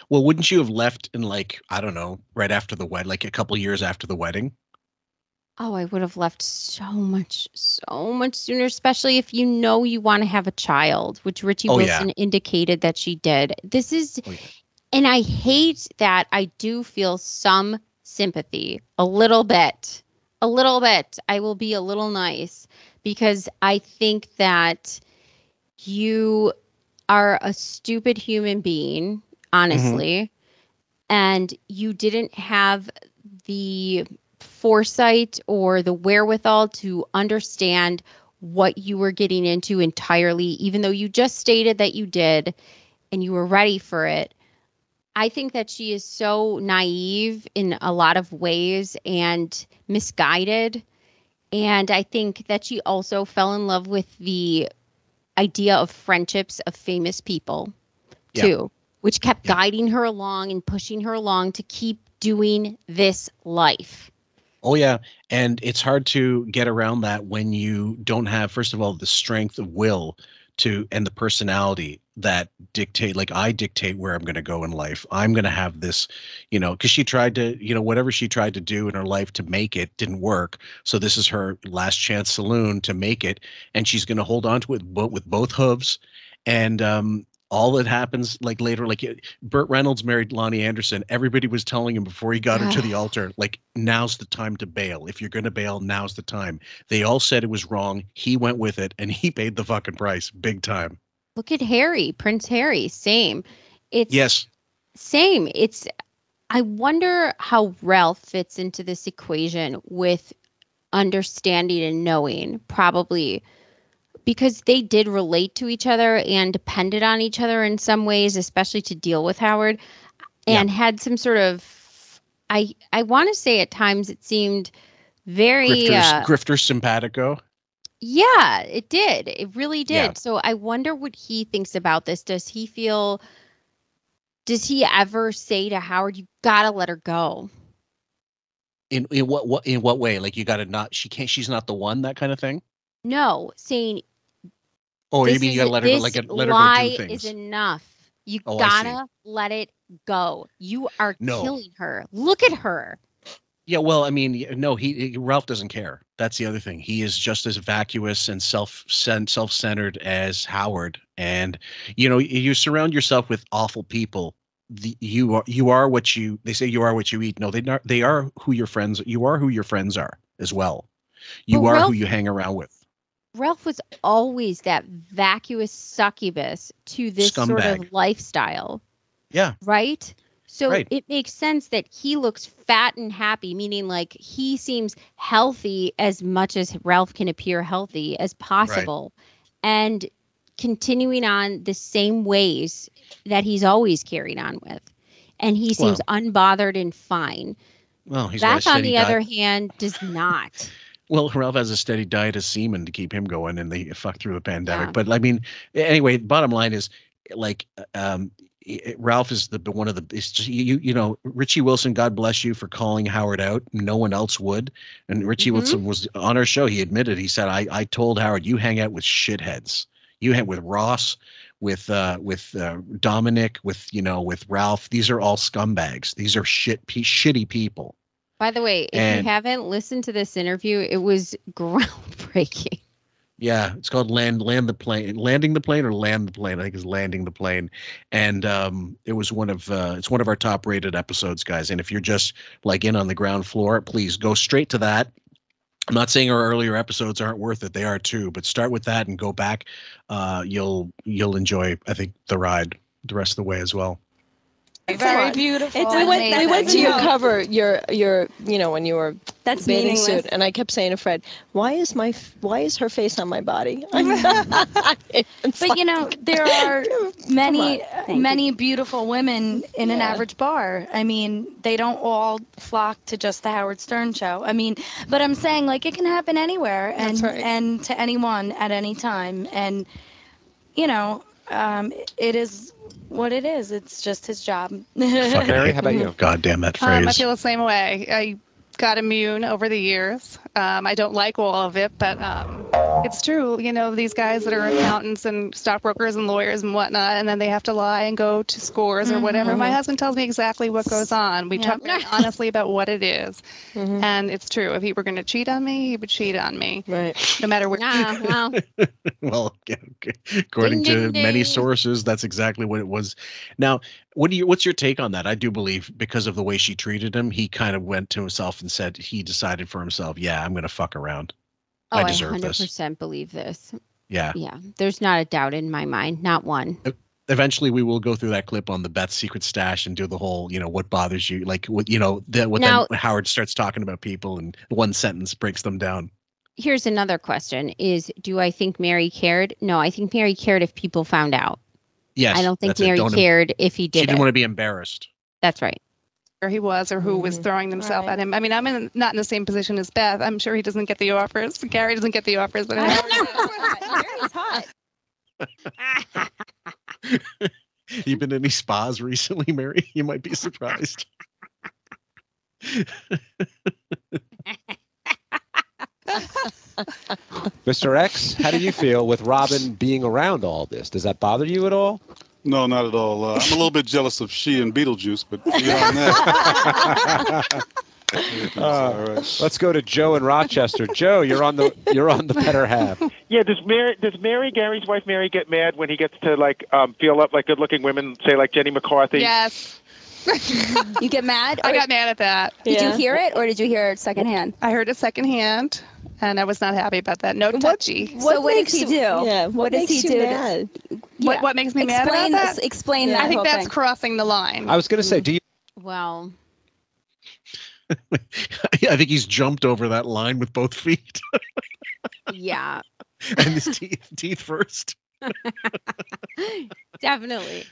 Well, wouldn't you have left in, like, I don't know, right after the wedding, like a couple years after the wedding? Oh, I would have left so much sooner, especially if you want to have a child, which Richie Wilson indicated that she did. This is, and I hate that I do feel some sympathy, a little bit. I will be a little nice because I think that you are a stupid human being, honestly, and you didn't have the foresight or the wherewithal to understand what you were getting into entirely, even though you just stated that you did and you were ready for it. I think that she is so naive in a lot of ways and misguided. And I think that she also fell in love with the idea of friendships of famous people too, which kept guiding her along and pushing her along to keep doing this life. Oh, yeah. And it's hard to get around that when you don't have, first of all, the strength of will and the personality that dictate, like I dictate where I'm going to go in life. I'm going to have this, because she tried to, whatever she tried to do in her life to make it didn't work. So this is her last chance saloon to make it. And she's going to hold on to it with both hooves. And all that happens like later, like Burt Reynolds married Lonnie Anderson. Everybody was telling him before he got her to the altar, like, now's the time to bail. If you're going to bail, now's the time. They all said it was wrong. He went with it and he paid the fucking price big time. Look at Harry, Prince Harry, same. Yes. Same. I wonder how Ralph fits into this equation with understanding and knowing, probably because they did relate to each other and depended on each other in some ways, especially to deal with Howard, and had some sort of, I want to say at times it seemed very grifter simpatico. Yeah, it did. It really did. Yeah. So I wonder what he thinks about this. Does he ever say to Howard, you gotta let her go? In what way? Like, you gotta not, she's not the one, that kind of thing? No, saying, oh, you mean you gotta let her go do things? Is enough. You gotta let it go. You are killing her. Look at her. Yeah, well, I mean, no, Ralph doesn't care. That's the other thing. He is just as vacuous and self-centered as Howard. And you surround yourself with awful people. You are what you. They say you are what you eat. No, they are who your friends. You are who your friends are as well. You are who you hang around with. Ralph was always that vacuous succubus to this sort of lifestyle. Yeah. Right? So it makes sense that he looks fat and happy, meaning like he seems healthy as much as Ralph can appear healthy as possible, and continuing on the same ways that he's always carried on with. And he seems unbothered and fine. Well, he's Beth, on the other hand, does not. Well, Ralph has a steady diet of semen to keep him going, and they fuck through the pandemic. Yeah. But I mean, anyway, bottom line is, like, Ralph is one of the. It's just, Richie Wilson, God bless you for calling Howard out. No one else would. And Richie Wilson was on our show. He admitted. He said, "I told Howard, you hang out with shitheads. You hang with Ross, with Dominic, with Ralph. These are all scumbags. These are shitty people." By the way, if you haven't listened to this interview, it was groundbreaking. Yeah, it's called landing the plane, or land the plane. I think it's landing the plane, and it was it's one of our top rated episodes, guys. And if you're just like in on the ground floor, please go straight to that. I'm not saying our earlier episodes aren't worth it; they are too. But start with that and go back. You'll enjoy, I think, the ride the rest of the way as well. Very beautiful. We went to your cover, your when you were bathing suit, and I kept saying to Fred, why is her face on my body? But there are many beautiful women in an average bar. I mean, they don't all flock to just the Howard Stern show. I mean, but I'm saying, like, it can happen anywhere and to anyone at any time, and it is what it is. It's just his job. Mary, how about you? God damn that phrase. I feel the same way. I got immune over the years. I don't like all of it, but it's true. These guys that are accountants and stockbrokers and lawyers and whatnot, and then they have to lie and go to scores or whatever. My husband tells me exactly what goes on. We talk very honestly about what it is. And it's true. If he were going to cheat on me, he would cheat on me. Right. No matter where. Well, according to many sources, that's exactly what it was. Now, what's your take on that? I do believe because of the way she treated him, he kind of went to himself and said he decided for himself, yeah, I'm going to fuck around. I deserve this. 100% believe this. Yeah. Yeah. There's not a doubt in my mind. Not one. Eventually, we will go through that clip on the Beth Secret Stash and do the whole, what bothers you, like what, when Howard starts talking about people and one sentence breaks them down. Here's another question: do I think Mary cared? No, I think Mary cared if people found out. Yes. I don't think Mary cared if he did. She didn't want to be embarrassed. That's right. Where he was or who was throwing themselves at him. I mean, I'm not in the same position as Beth. I'm sure he doesn't get the offers. Gary doesn't get the offers. But Gary's hot. You been to any spas recently, Mary? You might be surprised. Mr. X, how do you feel with Robin being around all this? Does that bother you at all? No, not at all. I'm a little bit jealous of she and Beetlejuice, but beyond that. All right. Let's go to Joe in Rochester. Joe, you're on the better half. Yeah, does Mary, Gary's wife Mary, get mad when he gets to feel up like good-looking women, say like Jenny McCarthy? Yes. You get mad? I got mad at that. Did you hear it, or did you hear it secondhand? I heard it secondhand, and I was not happy about that. No touchy. So what does he do? Yeah, what does makes he you do? mad? What makes me mad about that? Explain that. I think whole that's thing. crossing the line. I was going to say, do you? Well, I think he's jumped over that line with both feet. yeah. And his teeth first. Definitely.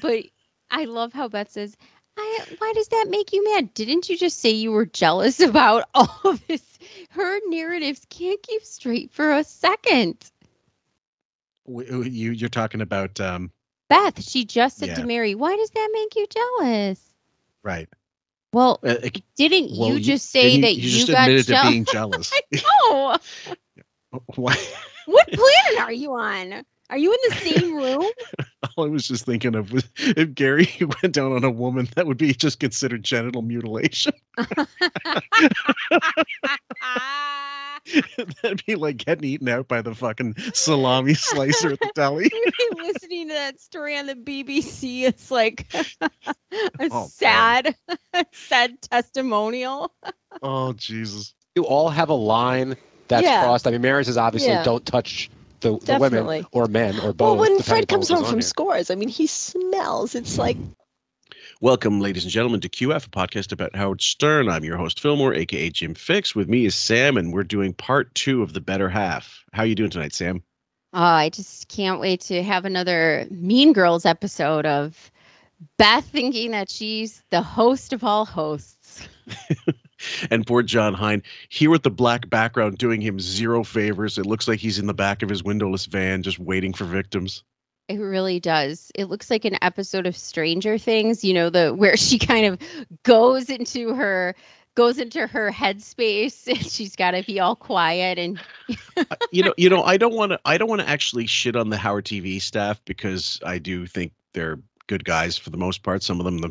But I love how Beth says, why does that make you mad? Didn't you just say you were jealous about all of this? Her narratives can't keep straight for a second. You're talking about Beth, she just said to Mary, why does that make you jealous? Right. Well, didn't you just say that you just got admitted jealous? to being jealous? No. Why? What planet are you on? Are you in the same room? All I was just thinking of was if Gary went down on a woman, that would be just considered genital mutilation. That'd be like getting eaten out by the fucking salami slicer at the deli. Listening to that story on the BBC, it's like a sad testimonial. Oh, Jesus. You all have a line that's crossed. I mean, Mary says obviously don't touch the women or men or both. Well, when Fred comes home from Scores, I mean, he smells. It's like. Welcome, ladies and gentlemen, to QF, a podcast about Howard Stern. I'm your host, Fillmore, a.k.a. Jim Fix. With me is Sam, and we're doing part 2 of The Better Half. How are you doing tonight, Sam? Oh, I just can't wait to have another Mean Girls episode of Beth thinking that she's the host of all hosts. And poor John Hine, here with the black background doing him zero favors. It looks like he's in the back of his windowless van just waiting for victims. It really does. It looks like an episode of Stranger Things, where she kind of goes into her headspace and she's got to be all quiet and I don't want to actually shit on the Howard TV staff because I do think they're good guys for the most part. Some of them are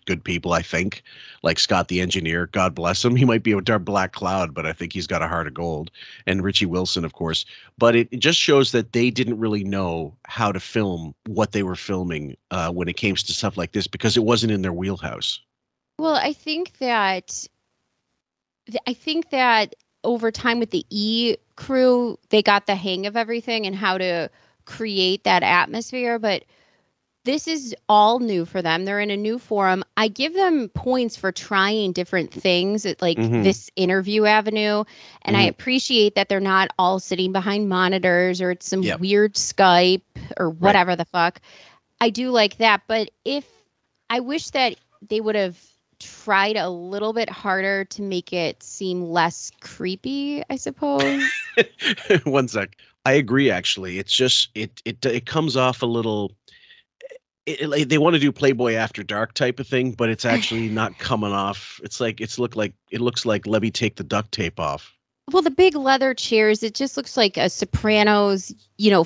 good people. I think, like Scott the engineer, God bless him. He might be a dark black cloud, but I think he's got a heart of gold. And Richie Wilson, of course. But it just shows that they didn't really know how to film what they were filming when it came to stuff like this because it wasn't in their wheelhouse. Well, I think that over time with the E crew, they got the hang of everything and how to create that atmosphere, but this is all new for them. They're in a new forum. I give them points for trying different things at this interview avenue. And I appreciate that they're not all sitting behind monitors or it's some weird Skype or whatever the fuck. I do like that. But I wish that they would have tried a little bit harder to make it seem less creepy, I suppose. One sec. I agree, actually. It's just, it comes off a little... they want to do Playboy After Dark type of thing, but it's actually not coming off. It looks like let me take the duct tape off. Well, the big leather chairs, it just looks like a Sopranos,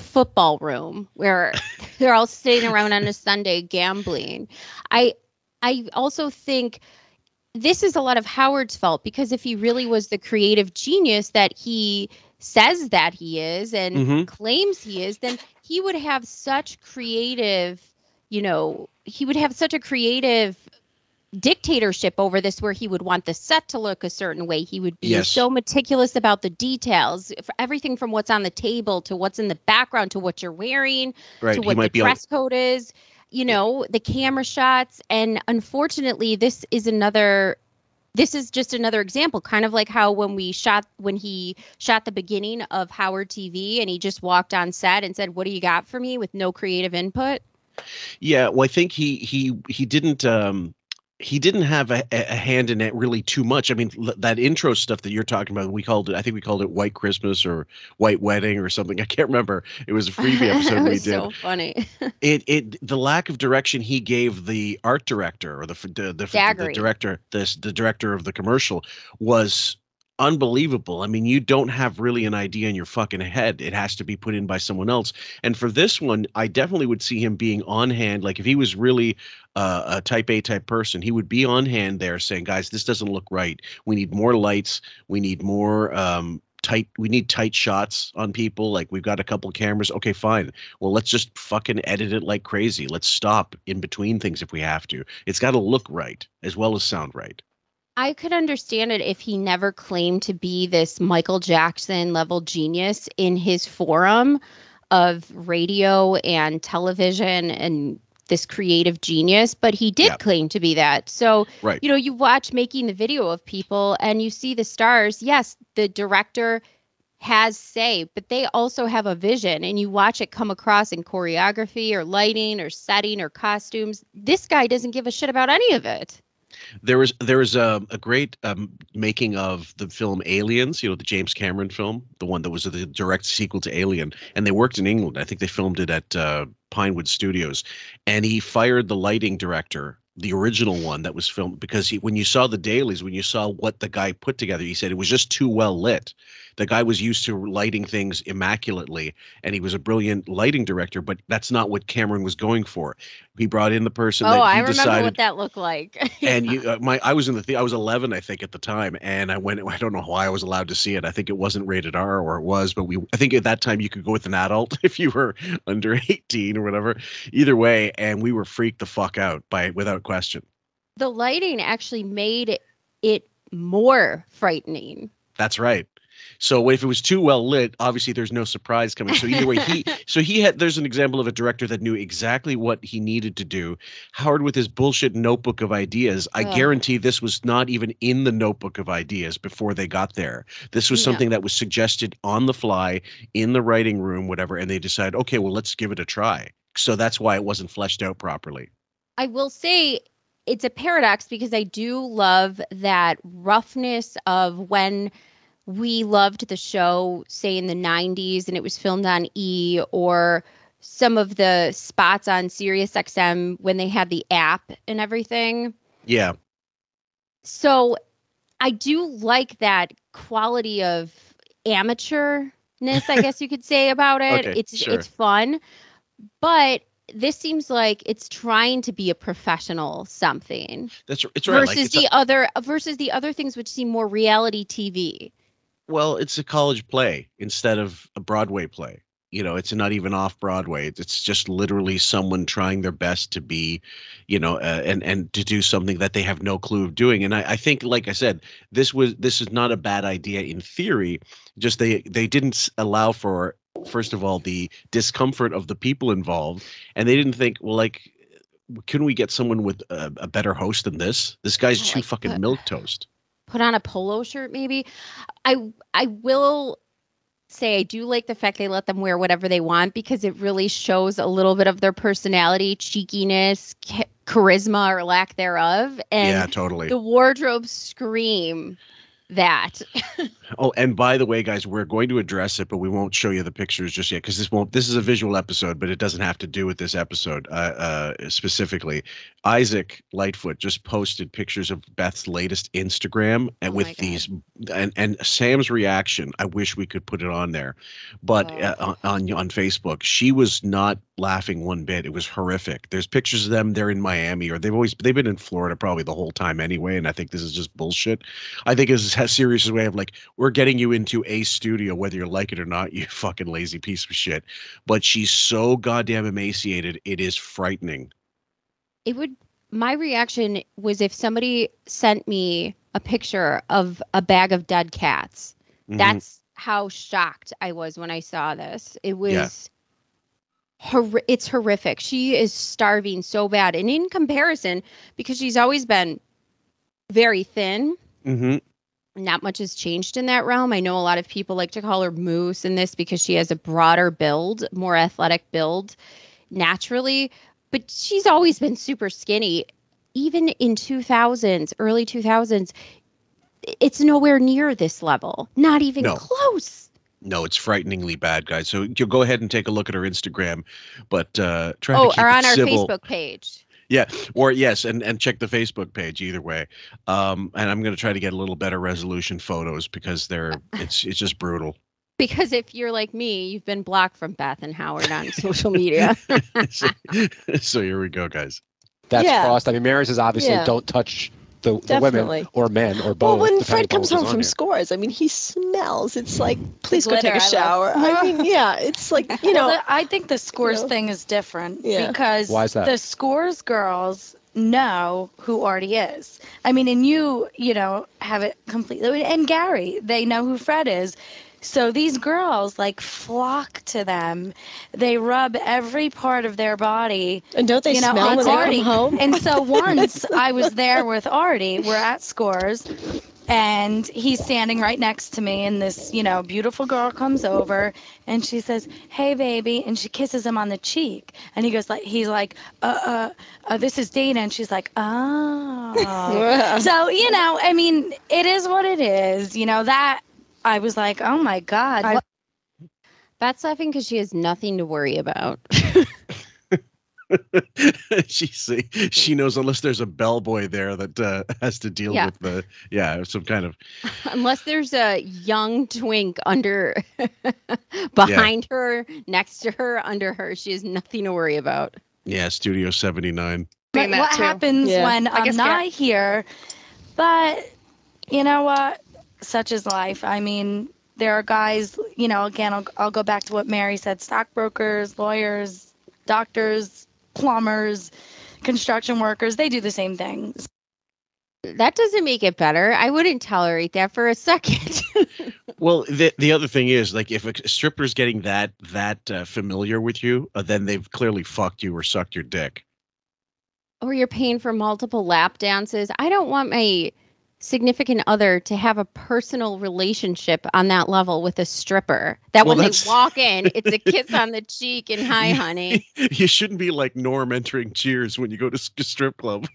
football room where they're all sitting around on a Sunday gambling. I also think this is a lot of Howard's fault because if he really was the creative genius that he says that he is and claims he is, then he would have such creative dictatorship over this where he would want the set to look a certain way. He would be so meticulous about the details, for everything from what's on the table to what's in the background to what you're wearing to what the dress code is, the camera shots. And unfortunately, this is just another example, kind of like how when he shot the beginning of Howard TV and he just walked on set and said, "What do you got for me?" with no creative input. Yeah, well, I think he didn't have a hand in it really too much. I mean, that intro stuff that you're talking about, I think we called it White Christmas or White Wedding or something. I can't remember. It was a freebie episode we did. So funny. The lack of direction he gave the art director or the director of the commercial was unbelievable. I mean, you don't have really an idea in your fucking head. It has to be put in by someone else. And for this one, I definitely would see him being on hand. Like if he was really a type A type person, he would be on hand there saying, guys, this doesn't look right. We need more lights. We need more we need tight shots on people. Like we've got a couple cameras. Okay, fine. Well, let's just fucking edit it like crazy. Let's stop in between things if we have to. It's got to look right as well as sound right. I could understand it if he never claimed to be this Michael Jackson level genius in his forum of radio and television and this creative genius, but he did claim to be that. So, you know, you watch making the video of people and you see the stars. Yes, the director has say, but they also have a vision, and you watch it come across in choreography or lighting or setting or costumes. This guy doesn't give a shit about any of it. There was a great making of the film Aliens, you know, the James Cameron film, the one that was the direct sequel to Alien, and they worked in England. I think they filmed it at Pinewood Studios, and he fired the lighting director, the original one that was filmed, because when you saw the dailies, when you saw what the guy put together, he said it was just too well lit. The guy was used to lighting things immaculately, and he was a brilliant lighting director, but that's not what Cameron was going for. He brought in the person that he decided. I remember what that looked like. And I was I was 11, I think, at the time, and I went. I don't know why I was allowed to see it. I think it wasn't rated R, or it was, but I think at that time you could go with an adult if you were under 18 or whatever. Either way, and we were freaked the fuck out without question. The lighting actually made it more frightening. That's right. So if it was too well lit, obviously there's no surprise coming. So either way, there's an example of a director that knew exactly what he needed to do. Howard with his bullshit notebook of ideas. I guarantee this was not even in the notebook of ideas before they got there. This was something that was suggested on the fly in the writing room, whatever. And they decided, okay, well, let's give it a try. So that's why it wasn't fleshed out properly. I will say it's a paradox, because I do love that roughness of when we loved the show, say in the 90s, and it was filmed on E, or some of the spots on Sirius XM when they had the app and everything. Yeah. So I do like that quality of amateurness, I guess you could say, about it. Okay, it's fun, but this seems like it's trying to be a professional something. It's right. Versus the other things which seem more reality TV. Well, it's a college play instead of a Broadway play. You know, it's not even off Broadway. It's just literally someone trying their best to be, you know, and to do something that they have no clue of doing. And I think, like I said, this is not a bad idea in theory. Just they didn't allow for, first of all, the discomfort of the people involved, and they didn't think, well, like, couldn't we get someone with a better host than this? This guy's too fucking milquetoast. Put on a polo shirt, maybe. I will say I do like the fact they let them wear whatever they want, because it really shows a little bit of their personality, cheekiness, charisma, or lack thereof. And yeah, totally. The wardrobes scream that. Oh, and by the way, guys, we're going to address it, but we won't show you the pictures just yet, because this is a visual episode, but it doesn't have to do with this episode specifically. Isaac Lightfoot just posted pictures of Beth's latest Instagram, and with these, and Sam's reaction. I wish we could put it on there, but on Facebook, she was not laughing one bit. It was horrific. There's pictures of them. They're in Miami, or they've been in Florida probably the whole time anyway. And I think this is just bullshit. I think it's a serious way of like, we're getting you into a studio, whether you like it or not, you fucking lazy piece of shit. But she's so goddamn emaciated. It is frightening. My reaction was if somebody sent me a picture of a bag of dead cats. Mm-hmm. That's how shocked I was when I saw this. It was, it's horrific. She is starving so bad. And in comparison, because she's always been very thin, not much has changed in that realm. I know a lot of people like to call her Moose in this because she has a broader build, more athletic build naturally. But she's always been super skinny. Even in early 2000s, it's nowhere near this level. Not even close. No, it's frighteningly bad, guys. So you'll go ahead and take a look at her Instagram, but try to keep it or on civil. our Facebook page. Yeah, or yes, and check the Facebook page either way. And I'm going to try to get a little better resolution photos because it's just brutal. Because if you're like me, you've been blocked from Beth and Howard on social media. So here we go, guys. That's crossed. I mean, Mary says obviously don't touch the women or men or both. Well, when Fred depending comes on home what's from on here. scores, I mean, he smells. It's like, please go glitter take a I shower. love. I mean, yeah, it's like, you know. Well, I think the scores thing is different because Why is that? the scores girls know who Artie is. I mean, and you have it completely. And Gary, they know who Fred is. So these girls like flock to them. They rub every part of their body. And don't they smell when they come home? And so once I was there with Artie, we're at Scores, and he's standing right next to me, and this, beautiful girl comes over, and she says, "Hey, baby," and she kisses him on the cheek, and he's like, this is Dana, and she's like, oh. So, I mean, it is what it is, that I was like, oh my God. Beth's laughing because she has nothing to worry about. She knows unless there's a bellboy there that has to deal with some kind of unless there's a young twink behind her, next to her, under her, she has nothing to worry about. Yeah, Studio 79. But what happens when I'm not here? But you know what? Such is life. I mean, there are guys, again, I'll go back to what Mary said, stockbrokers, lawyers, doctors, plumbers, construction workers, they do the same things. That doesn't make it better. I wouldn't tolerate that for a second. Well, the other thing is, like, if a stripper's getting that familiar with you, then they've clearly fucked you or sucked your dick. Or you're paying for multiple lap dances. I don't want my significant other to have a personal relationship on that level with a stripper. When they walk in, it's a kiss on the cheek and hi, honey. You shouldn't be like Norm entering Cheers when you go to a strip club.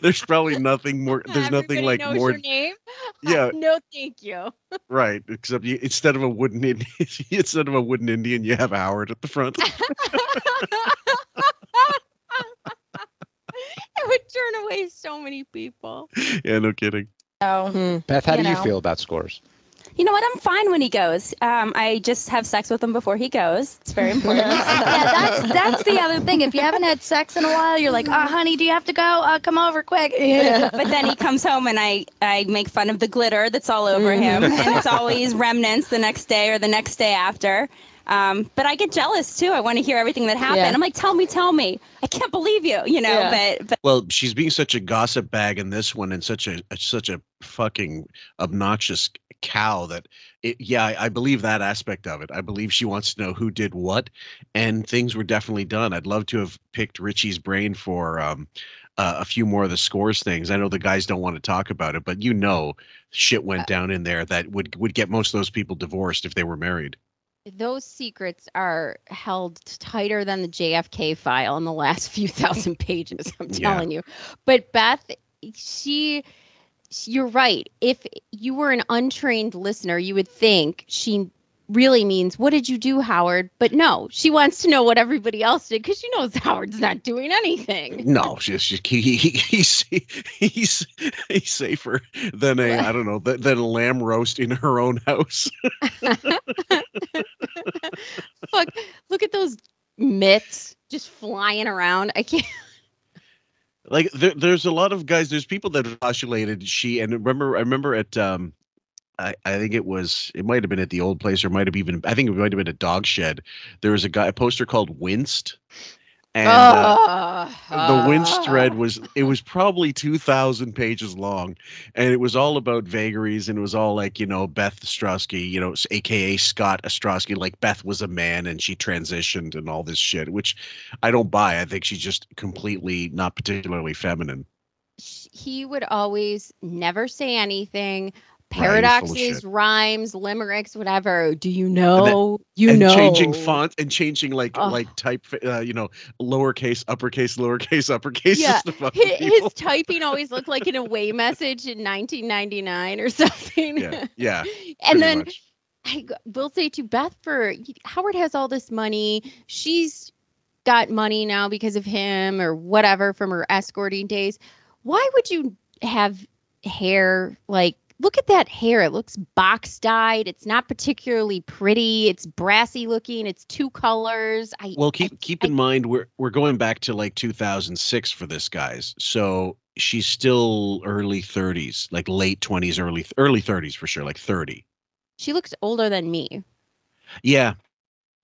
There's probably nothing more. There's Everybody nothing like knows more. Your name? Yeah. No, thank you. Right. Except instead of a wooden Indian, you have Howard at the front. It would turn away so many people. Yeah, no kidding. So, Beth, how do you feel about Scores? You know what? I'm fine when he goes. I just have sex with him before he goes. It's very important. That's the other thing. If you haven't had sex in a while, you're like, honey, do you have to go? Come over quick. Yeah. But then he comes home and I make fun of the glitter that's all over him. And it's always remnants the next day or the next day after. But I get jealous too. I want to hear everything that happened. Yeah. I'm like, tell me. I can't believe you, but well, she's being such a gossip bag in this one and such a fucking obnoxious cow that I believe that aspect of it. I believe she wants to know who did what, and things were definitely done. I'd love to have picked Richie's brain for a few more of the Scores things. I know the guys don't want to talk about it, but shit went down in there that would get most of those people divorced if they were married. Those secrets are held tighter than the JFK file in the last few thousand pages, I'm telling you. But Beth, you're right. If you were an untrained listener, you would think she really means, what did you do, Howard? But no, she wants to know what everybody else did because she knows Howard's not doing anything. No, he's safer than than a lamb roast in her own house. Look at those mitts just flying around. I can't. Like there's a lot of guys. There's people that postulated I remember at I think it might have been at the old place, or I think it might have been a Dog Shed. There was a poster called Winced, and the Winced thread was probably 2,000 pages long, and it was all about vagaries, and it was all like, Beth Ostrowski, aka Scott Ostrowski, like Beth was a man and she transitioned and all this shit, which I don't buy. I think she's just completely not particularly feminine. He would always never say anything. Paradoxes, rhymes, limericks, whatever. Do you know? Changing font and changing like type, lowercase, lowercase, uppercase. Yeah, his typing always looked like an away message in 1999 or something. Yeah. And then I will say to Beth, Howard has all this money. She's got money now because of him or whatever from her escorting days. Why would you have hair like, look at that hair. It looks box dyed. It's not particularly pretty. It's brassy looking. It's two colors. Keep in mind we're going back to like 2006 for this, guys. So she's still early 30s, like late 20s, early 30s for sure, like 30. She looks older than me. Yeah.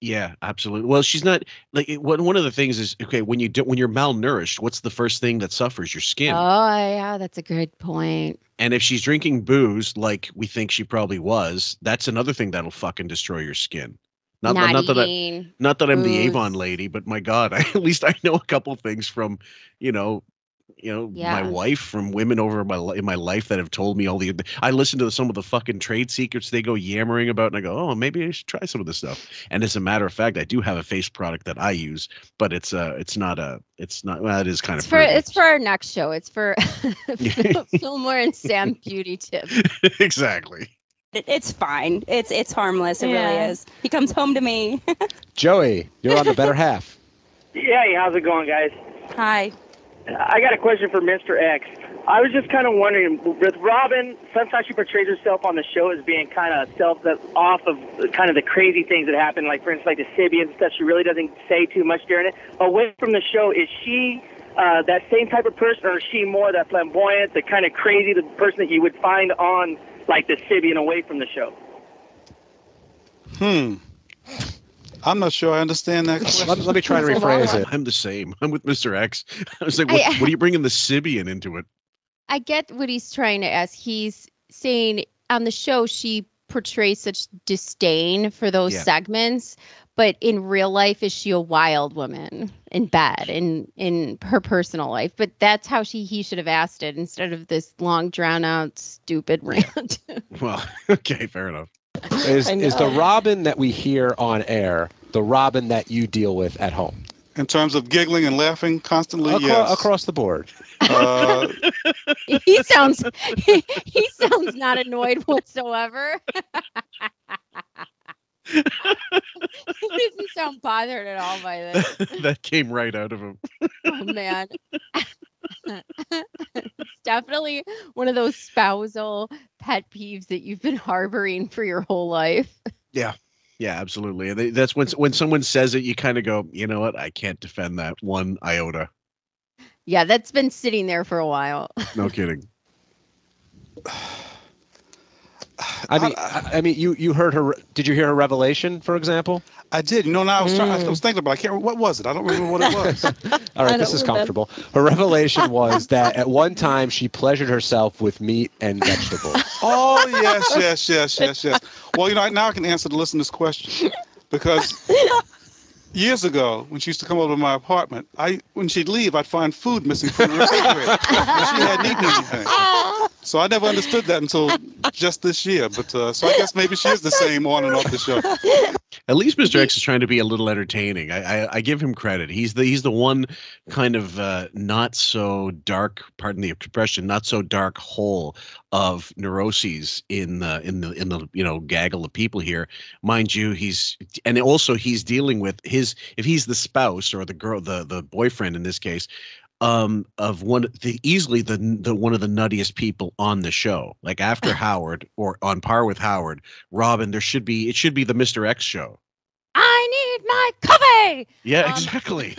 Yeah, absolutely. Well, she's not like one of the things is, okay, when you're malnourished, what's the first thing that suffers? Your skin. Oh, yeah, that's a good point. And if she's drinking booze, like we think she probably was, that's another thing that'll fucking destroy your skin. Not that I'm the Avon lady, but my God, at least I know a couple things from, my wife, from women over in my life that have told me I listen to some of the fucking trade secrets they go yammering about, and I go, oh, maybe I should try some of this stuff. And as a matter of fact, I do have a face product that I use, but it is kind of it's for our next show. It's for Fillmore and Sam Beauty Tips. Exactly. It's fine. It's harmless. It really is. He comes home to me. Joey, you're on the better half. Hey, how's it going, guys? Hi. I got a question for Mr. X. I was just kind of wondering, with Robin, sometimes she portrays herself on the show as being kind of off of kind of the crazy things that happen, like, for instance, like the Sibian stuff. She really doesn't say too much during it. Away from the show, is she that same type of person, or is she more that flamboyant, the kind of crazy, the person that you would find on, like, the Sibian away from the show? I'm not sure I understand that question. Let me try to rephrase it. I'm the same. I'm with Mr. X. I was like, what are you bringing the Sibian into it? I get what he's trying to ask. He's saying on the show she portrays such disdain for those segments, but in real life, is she a wild woman in bed, in her personal life? But that's how he should have asked it instead of this long, drawn-out, stupid rant. Well, okay, fair enough. Is the Robin that we hear on air the Robin that you deal with at home? In terms of giggling and laughing constantly, yes. Across the board. He sounds not annoyed whatsoever. He doesn't sound bothered at all by this. That came right out of him. Oh, man. It's definitely one of those spousal pet peeves that you've been harboring for your whole life. Yeah, absolutely. That's when someone says it, you kind of go, you know what? I can't defend that one iota. Yeah, that's been sitting there for a while. No kidding. I mean, you heard her. Did you hear her revelation, for example? I did. Now I was thinking about. I can't remember. What was it? I don't remember what it was. All right, this is comfortable. Her revelation was that at one time she pleasured herself with meat and vegetables. Oh yes. Well, now I can answer the listener's question, because years ago, when she used to come over to my apartment, when she'd leave, I'd find food missing from the refrigerator. She hadn't eaten anything. So I never understood that until just this year. But so I guess maybe she is the same on and off the show. At least Mr. X is trying to be a little entertaining. I give him credit. He's the one kind of not so dark, pardon the expression, not so dark hole of neuroses in the gaggle of people here. Mind you, he's dealing with if he's the spouse or the girl, the boyfriend in this case, of one of the nuttiest people on the show. Like after Howard, or on par with Howard, Robin, it should be the Mr. X show. I need my coffee. Yeah, exactly.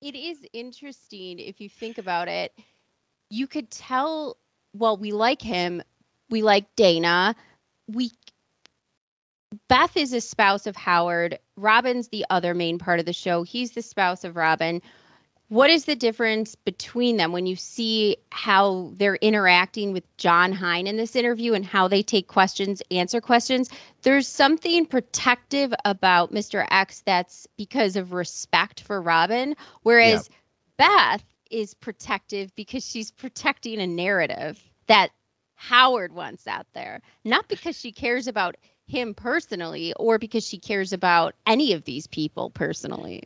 It is interesting if you think about it. You could tell, well, we like him, we like Dana, Beth is a spouse of Howard. Robin's the other main part of the show. He's the spouse of Robin. What is the difference between them when you see how they're interacting with John Hine in this interview and how they take questions, answer questions? There's something protective about Mr. X that's because of respect for Robin, whereas Beth is protective because she's protecting a narrative that Howard wants out there, not because she cares about him personally or because she cares about any of these people personally.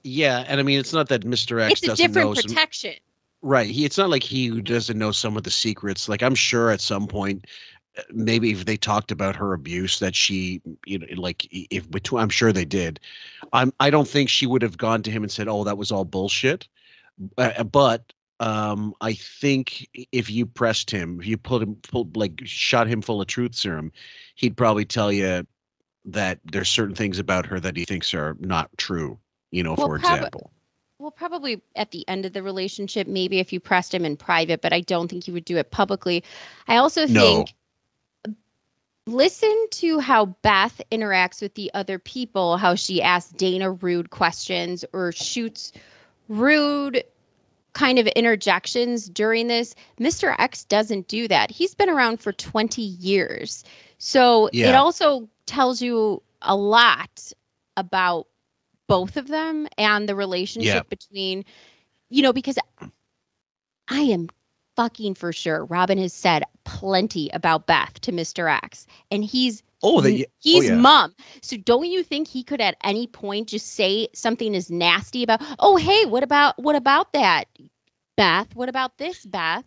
Yeah, and I mean, it's not that Mr. X doesn't know. It's a different protection. Right. It's not like he doesn't know some of the secrets. Like, I'm sure at some point, maybe if they talked about her abuse that she, like if between, I'm sure they did. I don't think she would have gone to him and said, "Oh, that was all bullshit." But I think if you pressed him, if you shot him full of truth serum, he'd probably tell you that there's certain things about her that he thinks are not true. For example. Well, probably at the end of the relationship, maybe if you pressed him in private, but I don't think you would do it publicly. I also think listen to how Beth interacts with the other people, how she asks Dana rude questions or shoots rude kind of interjections during this. Mr. X doesn't do that. He's been around for 20 years. So it also tells you a lot about both of them and the relationship between, because I am fucking for sure Robin has said plenty about Beth to Mr. X, and he's mom. So don't you think he could at any point just say something as nasty about, oh, hey, what about that, Beth? What about this, Beth?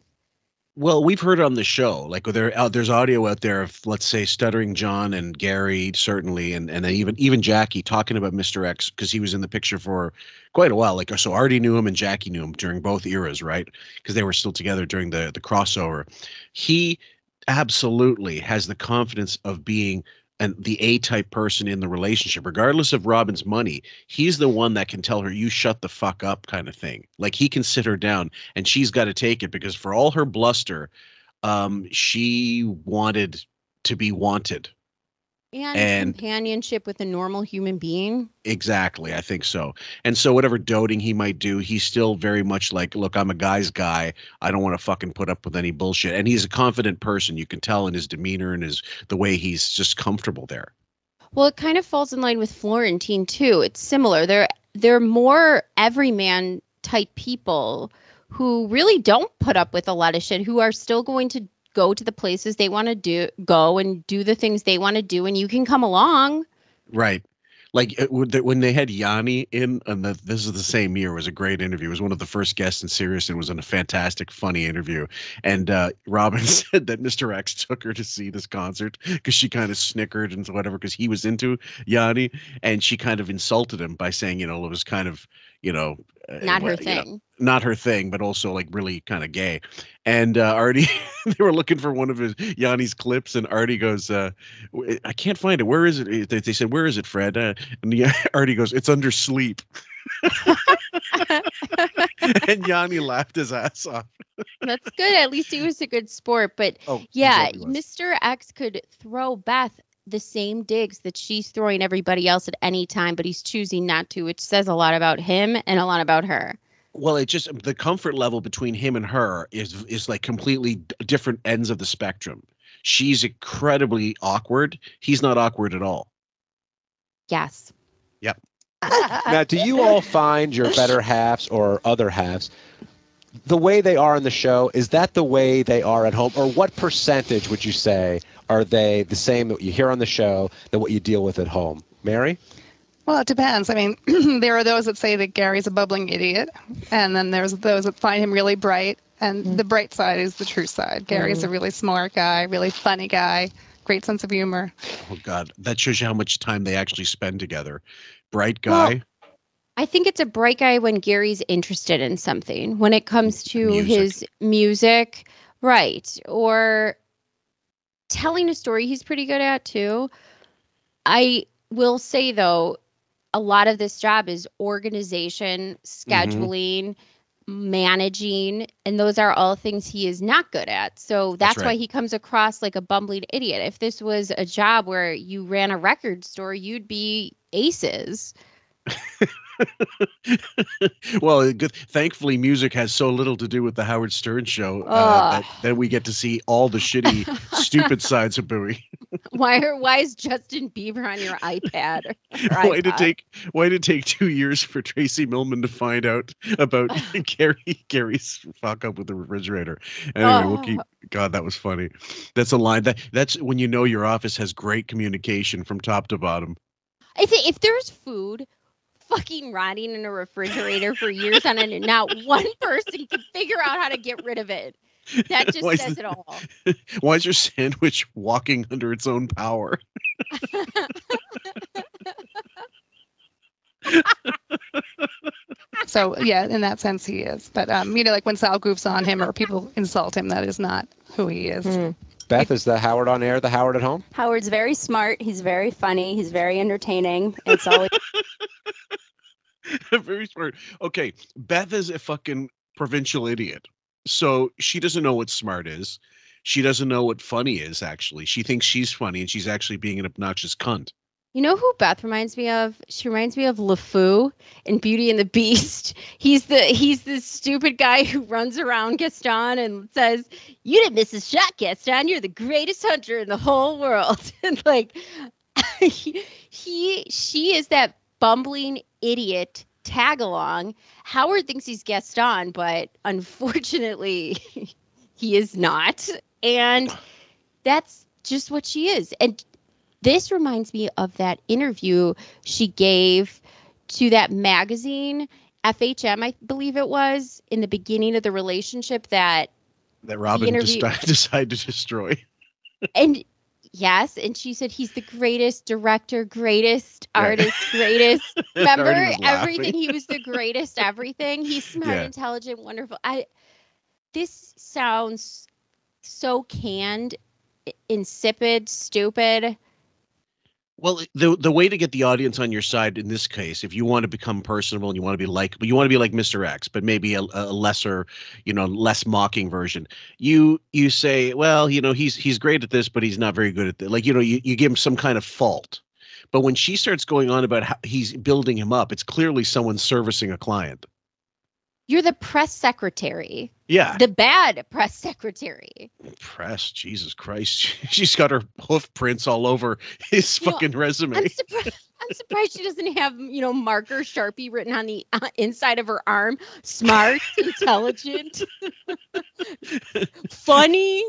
Well, we've heard on the show, like there's audio out there of, let's say, Stuttering John and Gary, certainly, and then even Jackie talking about Mr. X, because he was in the picture for quite a while. Like, so Artie knew him and Jackie knew him during both eras, right? Because they were still together during the crossover. He absolutely has the confidence of being the A-type person in the relationship, regardless of Robin's money. He's the one that can tell her, you shut the fuck up, kind of thing. Like, he can sit her down and she's got to take it, because for all her bluster, she wanted to be wanted. And companionship with a normal human being. Exactly. I think so. And so whatever doting he might do, he's still very much like, look, I'm a guy's guy. I don't want to fucking put up with any bullshit. And he's a confident person. You can tell in his demeanor and the way he's just comfortable there. Well, it kind of falls in line with Florentine too. It's similar. They're more everyman type people who really don't put up with a lot of shit, who are still going to go to the places they want to go and do the things they want to do, and you can come along. Right. Like when they had Yanni in, and this is the same year, it was a great interview. It was one of the first guests in Sirius, and it was a fantastic, funny interview. And Robin said that Mr. X took her to see this concert because she kind of snickered and whatever, because he was into Yanni, and she kind of insulted him by saying, it was kind of, not her thing. Not her thing, but also like really kind of gay. And Artie, they were looking for one of Yanni's clips, and Artie goes, I can't find it. Where is it? They said, where is it, Fred? And Artie goes, it's under sleep. And Yanni laughed his ass off. That's good. At least he was a good sport. But Mr. X could throw Beth the same digs that she's throwing everybody else at any time, but he's choosing not to, which says a lot about him and a lot about her. Well, it just, the comfort level between him and her is like completely different ends of the spectrum. She's incredibly awkward. He's not awkward at all. Yes. Yep. Now, do you all find your better halves or other halves, the way they are in the show, is that the way they are at home? Or what percentage would you say are they the same that you hear on the show than what you deal with at home? Mary? Well, it depends. I mean, there are those that say that Gary's a bubbling idiot, and then there's those that find him really bright, and the bright side is the true side. Gary's a really smart guy, really funny guy, great sense of humor. Oh, God. That shows you how much time they actually spend together. Bright guy. Well, I think it's a bright guy when Gary's interested in something. When it comes to his music, right, or telling a story, he's pretty good at too. I will say, though, a lot of this job is organization, scheduling, managing, and those are all things he is not good at. So that's why he comes across like a bumbling idiot. If this was a job where you ran a record store, you'd be aces. Well, thankfully, music has so little to do with the Howard Stern show that we get to see all the shitty, stupid sides of Bowie. Why is Justin Bieber on your iPad? Why did it take 2 years for Tracy Millman to find out about Gary's fuck up with the refrigerator? Anyway, we'll keep. God, that was funny. That's a line that's when you know your office has great communication from top to bottom. I think if there's food fucking rotting in a refrigerator for years on end, and not one person can figure out how to get rid of it. That just says it all. Why is your sandwich walking under its own power? So yeah, in that sense he is. But like when Sal goofs on him or people insult him, that is not who he is. Beth, is the Howard on air the Howard at home? Howard's very smart. He's very funny. He's very entertaining. It's always very smart. Okay, Beth is a fucking provincial idiot. So she doesn't know what smart is. She doesn't know what funny is, actually. She thinks she's funny, and she's actually being an obnoxious cunt. You know who Beth reminds me of? She reminds me of LeFou in Beauty and the Beast. He's the stupid guy who runs around Gaston and says, "You didn't miss a shot, Gaston. You're the greatest hunter in the whole world." And like, she is that bumbling idiot tag along. Howard thinks he's Gaston, but unfortunately, he is not. And that's just what she is. And this reminds me of that interview she gave to that magazine, FHM, I believe it was, in the beginning of the relationship that Robin decided to destroy. And yes, and she said he's the greatest director, greatest artist, greatest. Remember everything? He was the greatest everything. He's smart, intelligent, wonderful. This sounds so canned, insipid, stupid. Well, the way to get the audience on your side in this case, if you want to become personable and you want to be like Mr. X, but maybe a lesser, less mocking version, you say, well, he's great at this, but he's not very good at this. Like, you give him some kind of fault. But when she starts going on about how he's building him up, it's clearly someone servicing a client. You're the press secretary. Yeah. The bad press secretary. Press, Jesus Christ. She's got her hoof prints all over his fucking resume. I'm surprised she doesn't have, marker Sharpie written on the inside of her arm. Smart, intelligent, funny.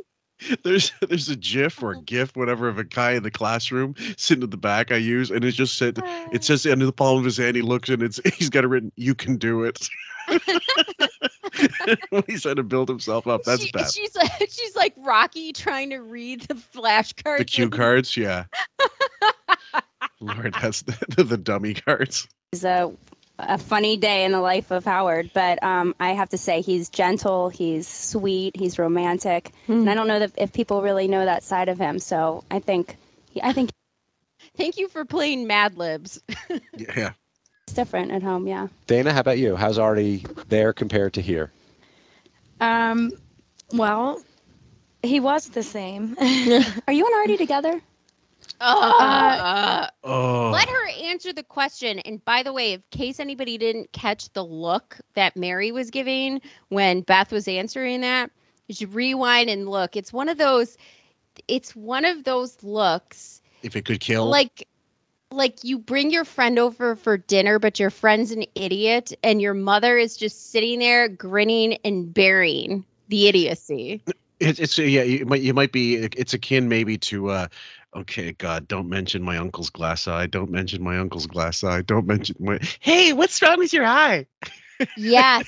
There's a GIF or a GIF, whatever, of a guy in the classroom sitting at the back I use, and it just said, it says under the palm of his hand, he looks and he's got it written, "You can do it." He's trying to build himself up. That's bad. She's like Rocky trying to read the flashcards. The cue cards, yeah. Lord, that's the dummy cards. It's a funny day in the life of Howard, but I have to say he's gentle, he's sweet, he's romantic, and I don't know if people really know that side of him. So I think. Thank you for playing Mad Libs. Yeah. It's different at home, yeah. Dana, how about you? How's Artie there compared to here? Well, he was the same. Are you and Artie together? Let her answer the question. And by the way, in case anybody didn't catch the look that Mary was giving when Beth was answering that, you should rewind and look. It's one of those looks. If it could kill. Like you bring your friend over for dinner, but your friend's an idiot, and your mother is just sitting there grinning and burying the idiocy. You might be. It's akin maybe to. Okay, God, don't mention my uncle's glass eye. Don't mention my uncle's glass eye. Don't mention my. Hey, what's wrong with your eye? Yes,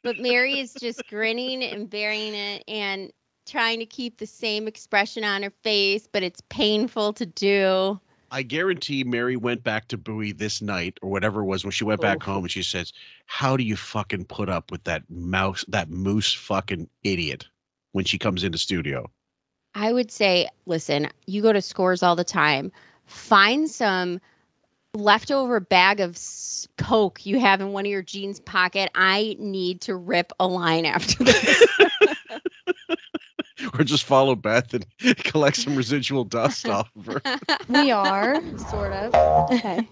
but Mary is just grinning and burying it and trying to keep the same expression on her face, but it's painful to do. I guarantee Mary went back to Bowie this night or whatever it was when she went back home and she says, "How do you fucking put up with that moose fucking idiot when she comes into studio?" I would say, listen, you go to Scores all the time. Find some leftover bag of Coke you have in one of your jeans pocket. I need to rip a line after this. Or just follow Beth and collect some residual dust off of her. We are, sort of. Okay.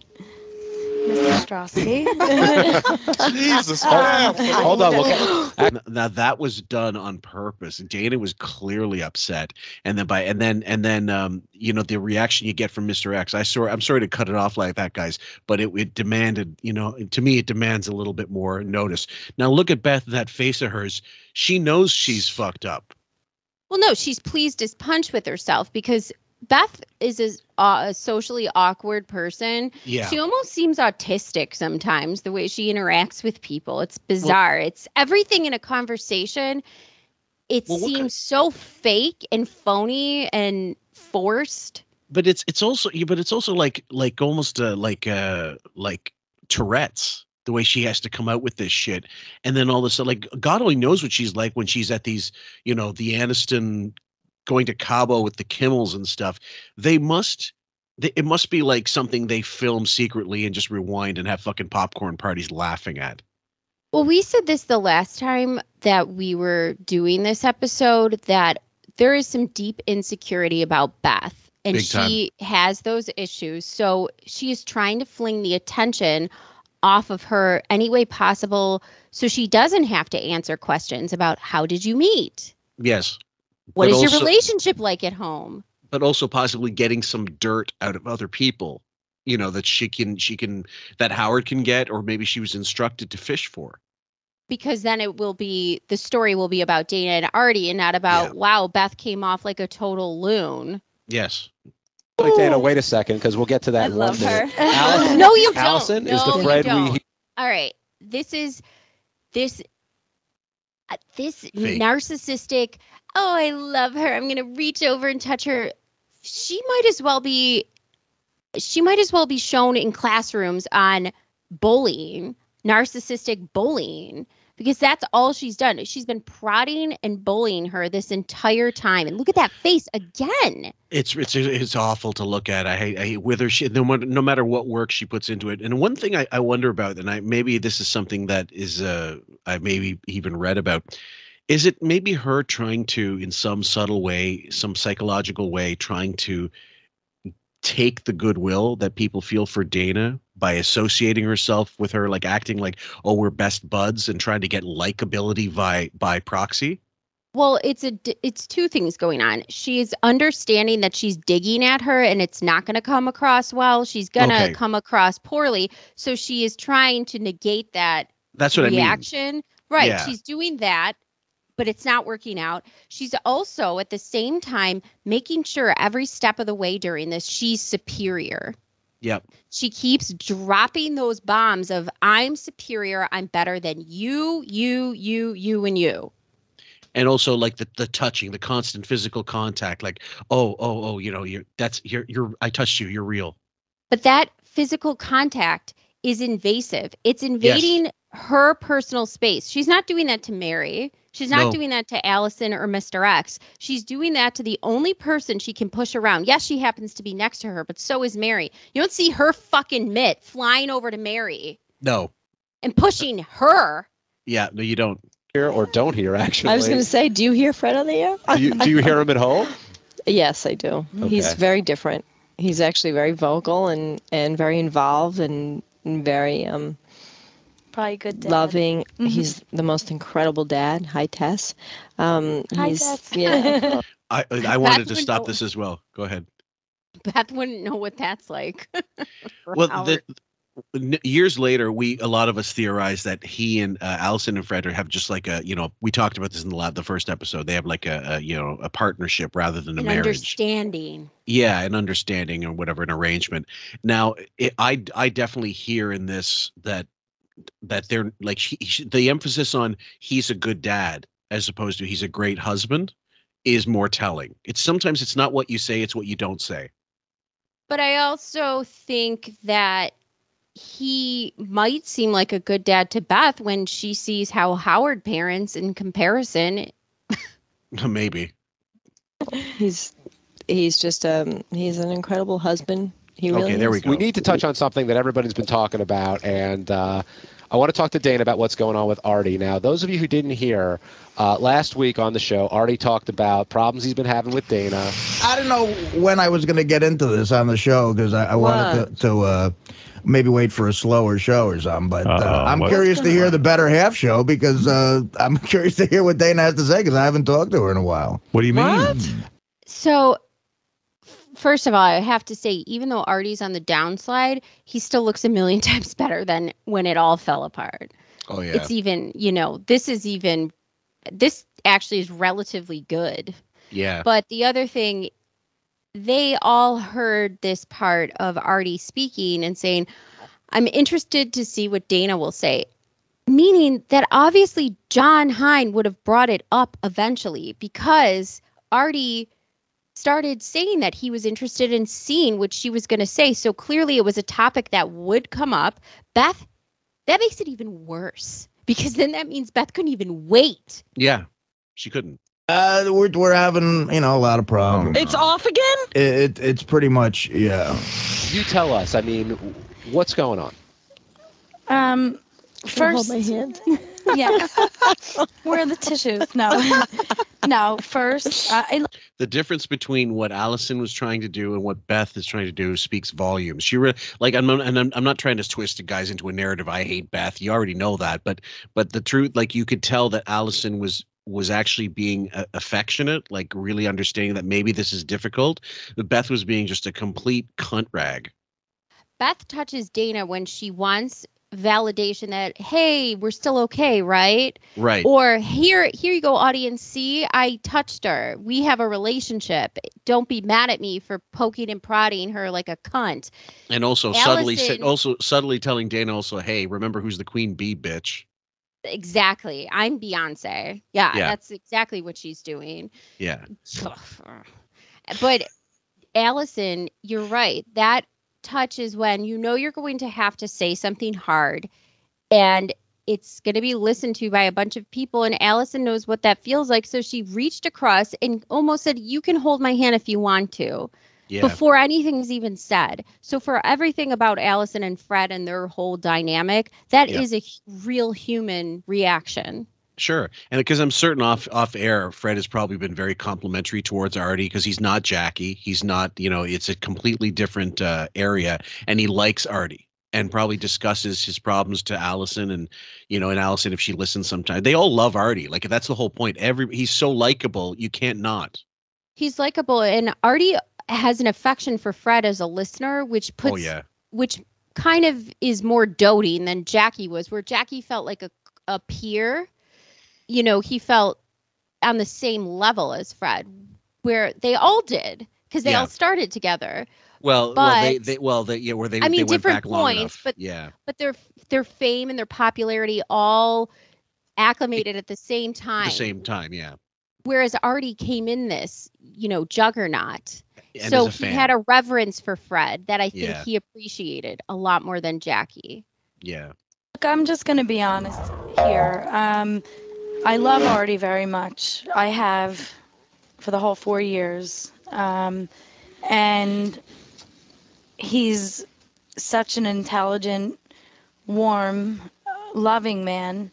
Mr. Strosky. Jesus. Hold on. Now that was done on purpose. Dana was clearly upset. And then the reaction you get from Mr. X. I'm sorry to cut it off like that, guys, but it demanded, to me, it demands a little bit more notice. Now look at Beth, that face of hers. She knows she's fucked up. Well, no, she's pleased as punch with herself because Beth is a socially awkward person. Yeah. She almost seems autistic sometimes, the way she interacts with people. It's bizarre. It's everything in a conversation it seems so fake and phony and forced. But it's also like almost like Tourette's, the way she has to come out with this shit, and then all of a sudden, like, God only knows what she's like when she's at these, the Aniston, going to Cabo with the Kimmels and stuff. It must be like something they film secretly and just rewind and have fucking popcorn parties laughing at. Well, we said this the last time that we were doing this episode, that there is some deep insecurity about Beth, and she has those issues. So she is trying to fling the attention off of her any way possible, so she doesn't have to answer questions about how did you meet? Yes. What is your relationship like at home? But also possibly getting some dirt out of other people, that she can that Howard can get, or maybe she was instructed to fish for. Because then the story will be about Dana and Artie, and not about, wow, Beth came off like a total loon. Yes. Wait, Dana, wait a second, because we'll get to that in 1 minute. Allison, no, you don't. Allison is the friend we. All right, this narcissistic. Oh, I love her. I'm gonna reach over and touch her. She might as well be shown in classrooms on bullying, narcissistic bullying, because that's all she's done. She's been prodding and bullying her this entire time. And look at that face again. It's awful to look at. I hate whether she, no matter what work she puts into it. And one thing I wonder about, and maybe this is something that is I maybe even read about, is it maybe her trying to, in some subtle way, some psychological way, trying to take the goodwill that people feel for Dana by associating herself with her, like acting like, oh, we're best buds, and trying to get likability by proxy? Well, it's two things going on. She's understanding that she's digging at her and it's not going to come across well. She's going to come across poorly. So she is trying to negate that reaction. I mean. Right. Yeah. She's doing that, but it's not working out. She's also at the same time making sure every step of the way during this, she's superior. Yep. She keeps dropping those bombs of, I'm superior, I'm better than you, and you. And also like the touching, the constant physical contact, like, oh, I touched you, you're real. But that physical contact is invasive. It's invading her personal space. She's not doing that to Mary. She's not doing that to Allison or Mr. X. She's doing that to the only person she can push around. Yes, she happens to be next to her, but so is Mary. You don't see her fucking mitt flying over to Mary. No. And pushing her. Yeah, no, you don't. Hear or don't hear, actually. I was going to say, do you hear Fred on the air? Do you hear him at home? Yes, I do. Okay. He's very different. He's actually very vocal and very involved and very probably good dad. Loving. Mm-hmm. He's the most incredible dad. Hi, Tess. Hi, Tess. Yeah. I wanted to stop this as well. Go ahead. Beth wouldn't know what that's like. Well, years later, a lot of us theorized that he and Allison and Fred have just like we talked about this in the first episode. They have like a partnership rather than a marriage. Understanding. Yeah, an understanding or whatever, an arrangement. Now, I definitely hear in this that they're like the emphasis on he's a good dad as opposed to he's a great husband is more telling. Sometimes it's not what you say, it's what you don't say. But I also think that he might seem like a good dad to Beth when she sees how Howard parents in comparison. Maybe. He's just he's an incredible husband. He really there we go. We need to touch on something that everybody's been talking about, and I want to talk to Dana about what's going on with Artie. Now, those of you who didn't hear, last week on the show, Artie talked about problems he's been having with Dana. I didn't know when I was going to get into this on the show because I wanted to maybe wait for a slower show or something. But I'm curious to hear the Better Half show because I'm curious to hear what Dana has to say because I haven't talked to her in a while. What do you mean? What? So, first of all, I have to say, even though Artie's on the downslide, he still looks a million times better than when it all fell apart. Oh, yeah. It's even, this actually is relatively good. Yeah. But the other thing, they all heard this part of Artie speaking and saying, I'm interested to see what Dana will say. Meaning that obviously John Hine would have brought it up eventually because Artie started saying that he was interested in seeing what she was going to say. So clearly it was a topic that would come up. Beth, that makes it even worse because then that means Beth couldn't even wait. Yeah, she couldn't. We're having, a lot of problems. It's off again? It's pretty much, yeah. You tell us. I mean, what's going on? First, hold my hand? Yeah. Where are the tissues? No. No, first, The difference between what Allison was trying to do and what Beth is trying to do speaks volumes. She I'm not trying to twist the guys into a narrative. I hate Beth. You already know that. But the truth, like you could tell that Allison was actually being affectionate, like really understanding that maybe this is difficult. But Beth was being just a complete cunt rag. Beth touches Dana when she wants validation that, hey, we're still okay, right? Right. Or here you go, audience. See, I touched her. We have a relationship. Don't be mad at me for poking and prodding her like a cunt. And also subtly telling Dana also, hey, remember who's the queen bee, bitch. Exactly. I'm Beyonce. Yeah, that's exactly what she's doing. Yeah. But Allison, you're right. That touch is when you're going to have to say something hard and it's going to be listened to by a bunch of people, and Allison knows what that feels like, so she reached across and almost said, you can hold my hand if you want to, before anything's even said. So for everything about Allison and Fred and their whole dynamic, that is a real human reaction. Sure. And because I'm certain off air, Fred has probably been very complimentary towards Artie because he's not Jackie. He's not, it's a completely different area. And he likes Artie and probably discusses his problems to Allison and Allison, if she listens sometime. They all love Artie. Like, that's the whole point. He's so likable. You can't not. He's likable. And Artie has an affection for Fred as a listener, which which kind of is more doting than Jackie was, where Jackie felt like a peer. He felt on the same level as Fred, where they all did because they all started together. They different went back long points, enough. but their fame and their popularity all acclimated at the same time. At the same time, yeah. Whereas Artie came in this, juggernaut. And so as a he fan. had a reverence for Fred that I think he appreciated a lot more than Jackie. Yeah. Look, I'm just going to be honest here. I love Artie very much. I have for the whole 4 years. And he's such an intelligent, warm, loving man.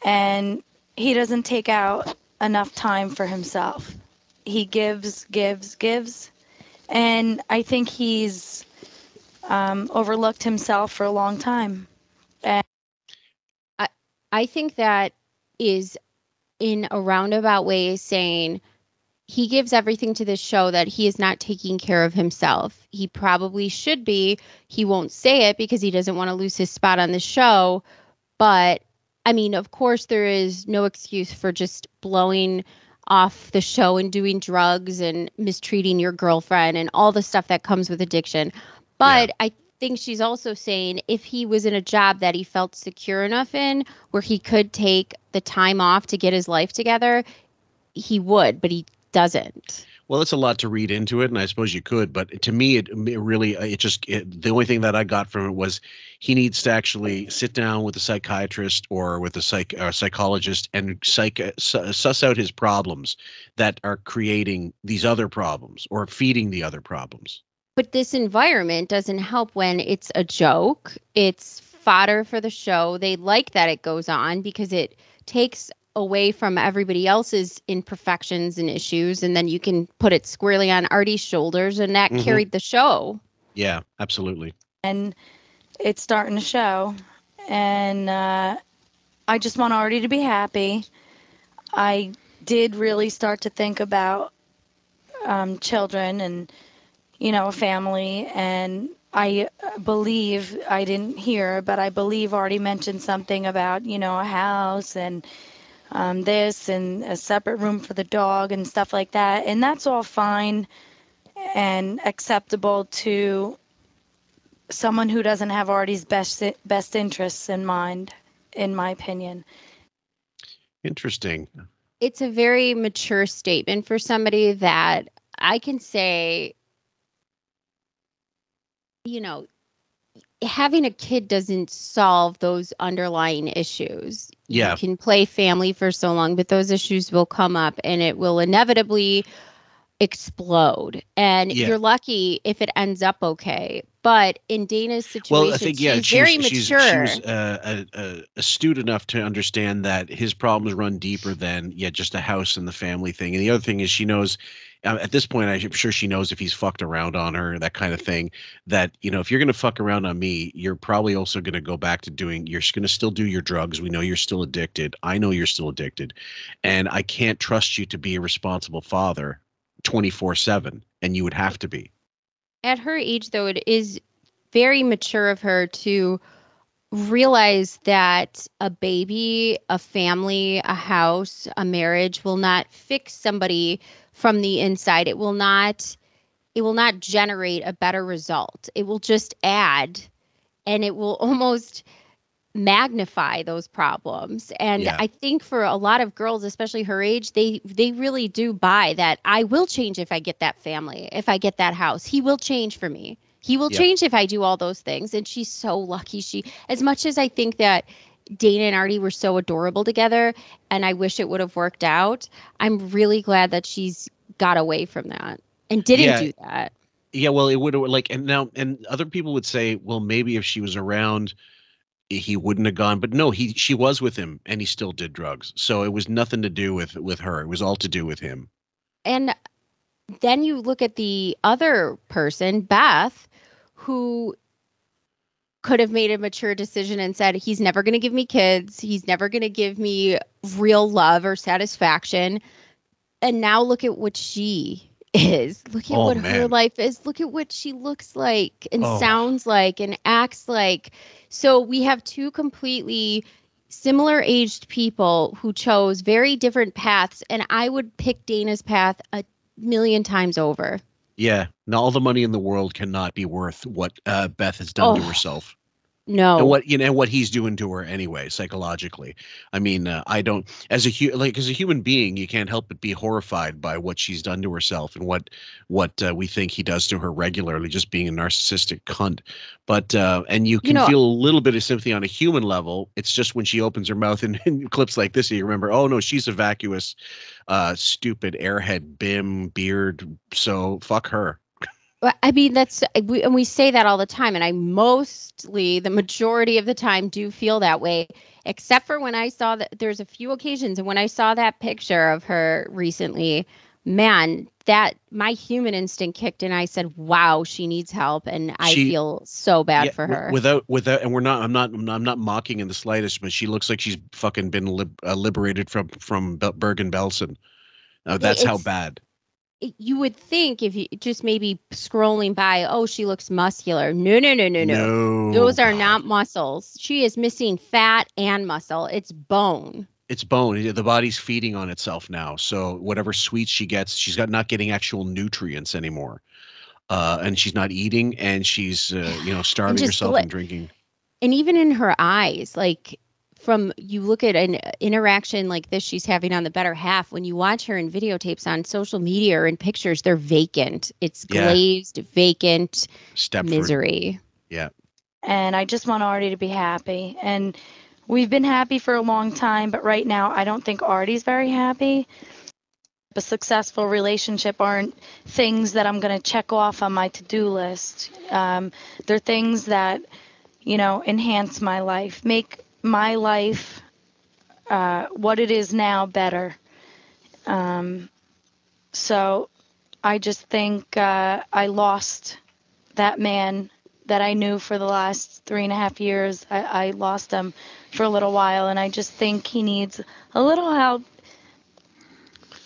And he doesn't take out enough time for himself. He gives. And I think he's overlooked himself for a long time. And I think that is in a roundabout way saying he gives everything to this show that he is not taking care of himself. He probably should be. He won't say it because he doesn't want to lose his spot on the show. But I mean, of course, there is no excuse for just blowing off the show and doing drugs and mistreating your girlfriend and all the stuff that comes with addiction. But I think she's also saying if he was in a job that he felt secure enough in where he could take the time off to get his life together, he would, but he doesn't. Well, it's a lot to read into it, and I suppose you could, but to me, the only thing that I got from it was he needs to actually sit down with a psychiatrist or with a psychologist and suss out his problems that are creating these other problems or feeding the other problems. But this environment doesn't help when it's a joke. It's fodder for the show. They like that it goes on because it takes away from everybody else's imperfections and issues, and then you can put it squarely on Artie's shoulders, and that carried the show. Yeah, absolutely. And it's starting to show, and I just want Artie to be happy. I did really start to think about children and a family, and I believe, I didn't hear, but I believe Artie mentioned something about a house and this and a separate room for the dog and stuff like that. And that's all fine and acceptable to someone who doesn't have Artie's best interests in mind. in my opinion. Interesting. It's a very mature statement for somebody that I can say, you know, having a kid doesn't solve those underlying issues. Yeah. You can play family for so long, but those issues will come up and it will inevitably explode. And Yeah. you're lucky if it ends up okay. But in Dana's situation, Well, I think yeah, she's very mature. She was astute enough to understand that his problems run deeper than just a house and the family thing. And the other thing is, she knows at this point, I'm sure she knows if he's fucked around on her, that kind of thing. That if you're gonna fuck around on me, you're probably also gonna go back to you're gonna still do your drugs. We know you're still addicted. I know you're still addicted, and I can't trust you to be a responsible father 24/7, and you would have to be. At her age, though, it is very mature of her to realize that a baby, a family, a house, a marriage will not fix somebody from the inside. It will not generate a better result. It will just add, and it will almost magnify those problems. And Yeah. I think for a lot of girls, especially her age, they really do buy that I will change if I get that family, if I get that house. He will change for me. He will Yep. change if I do all those things. And she's so lucky. As much as I think that Dana and Artie were so adorable together and I wish it would have worked out, I'm really glad that she's got away from that and didn't do that. Yeah, well, it would and other people would say, well, maybe if she was around, he wouldn't have gone. But no, she was with him and he still did drugs. So it was nothing to do with her. It was all to do with him. And then you look at the other person, Beth, who could have made a mature decision and said, he's never going to give me kids. He's never going to give me real love or satisfaction. And now look at what she is. Look at what her life is. Look at what she looks like and sounds like and acts like. So we have two completely similar aged people who chose very different paths. And I would pick Dana's path a million times over. Yeah. Now all the money in the world cannot be worth what Beth has done to herself. No. And what he's doing to her anyway, psychologically. I mean, I don't, as a human being, you can't help but be horrified by what she's done to herself and what we think he does to her regularly, just being a narcissistic cunt. But and you can feel a little bit of sympathy on a human level. It's just when she opens her mouth in clips like this, you remember, oh no, she's a vacuous, stupid airhead, bim, beard. So fuck her. I mean, and we say that all the time, and I the majority of the time do feel that way, except for when I saw that there's a few occasions, and when I saw that picture of her recently, man, that my human instinct kicked and I said, wow, she needs help. And I feel so bad for her. Without, and I'm not mocking in the slightest, but she looks like she's fucking been liberated from Bergen-Belsen. That's how bad. You would think if you just maybe scrolling by, oh, she looks muscular. No. Those are not muscles. She is missing fat and muscle. It's bone. It's bone. The body's feeding on itself now. So whatever sweets she gets, she's not getting actual nutrients anymore. And she's not eating, and she's starving herself and drinking. And even in her eyes, like you look at an interaction like this she's having on the Better Half, when you watch her in videotapes on social media or in pictures, they're vacant. It's glazed, vacant, Stepford. Misery. Yeah. And I just want Artie to be happy. And we've been happy for a long time, but right now I don't think Artie's very happy. A successful relationship aren't things that I'm going to check off on my to-do list. They're things that, enhance my life, make my life what it is now better. So I just think I lost that man that I knew for the last 3.5 years. I lost him for a little while, and I just think he needs a little help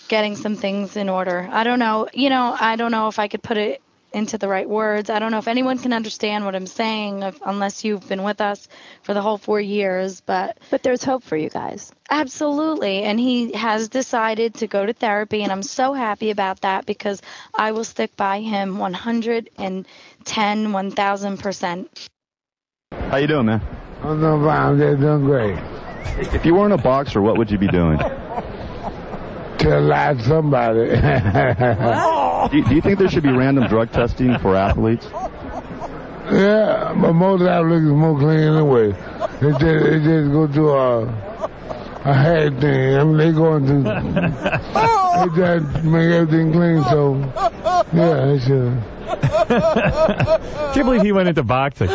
getting some things in order. I don't know. I don't know if I could put it into the right words. I don't know if anyone can understand what I'm saying unless you've been with us for the whole 4 years. But there's hope for you guys. Absolutely. And he has decided to go to therapy, and I'm so happy about that because I will stick by him 110, 1,000%. How you doing, man? I'm doing fine. They're doing great. If you weren't a boxer, what would you be doing? To lie to somebody. Do you think there should be random drug testing for athletes? Yeah, but most athletes are more clean anyway. They just go to a head thing. I mean, they go into they just make everything clean. So yeah, they should. Can't believe he went into boxing.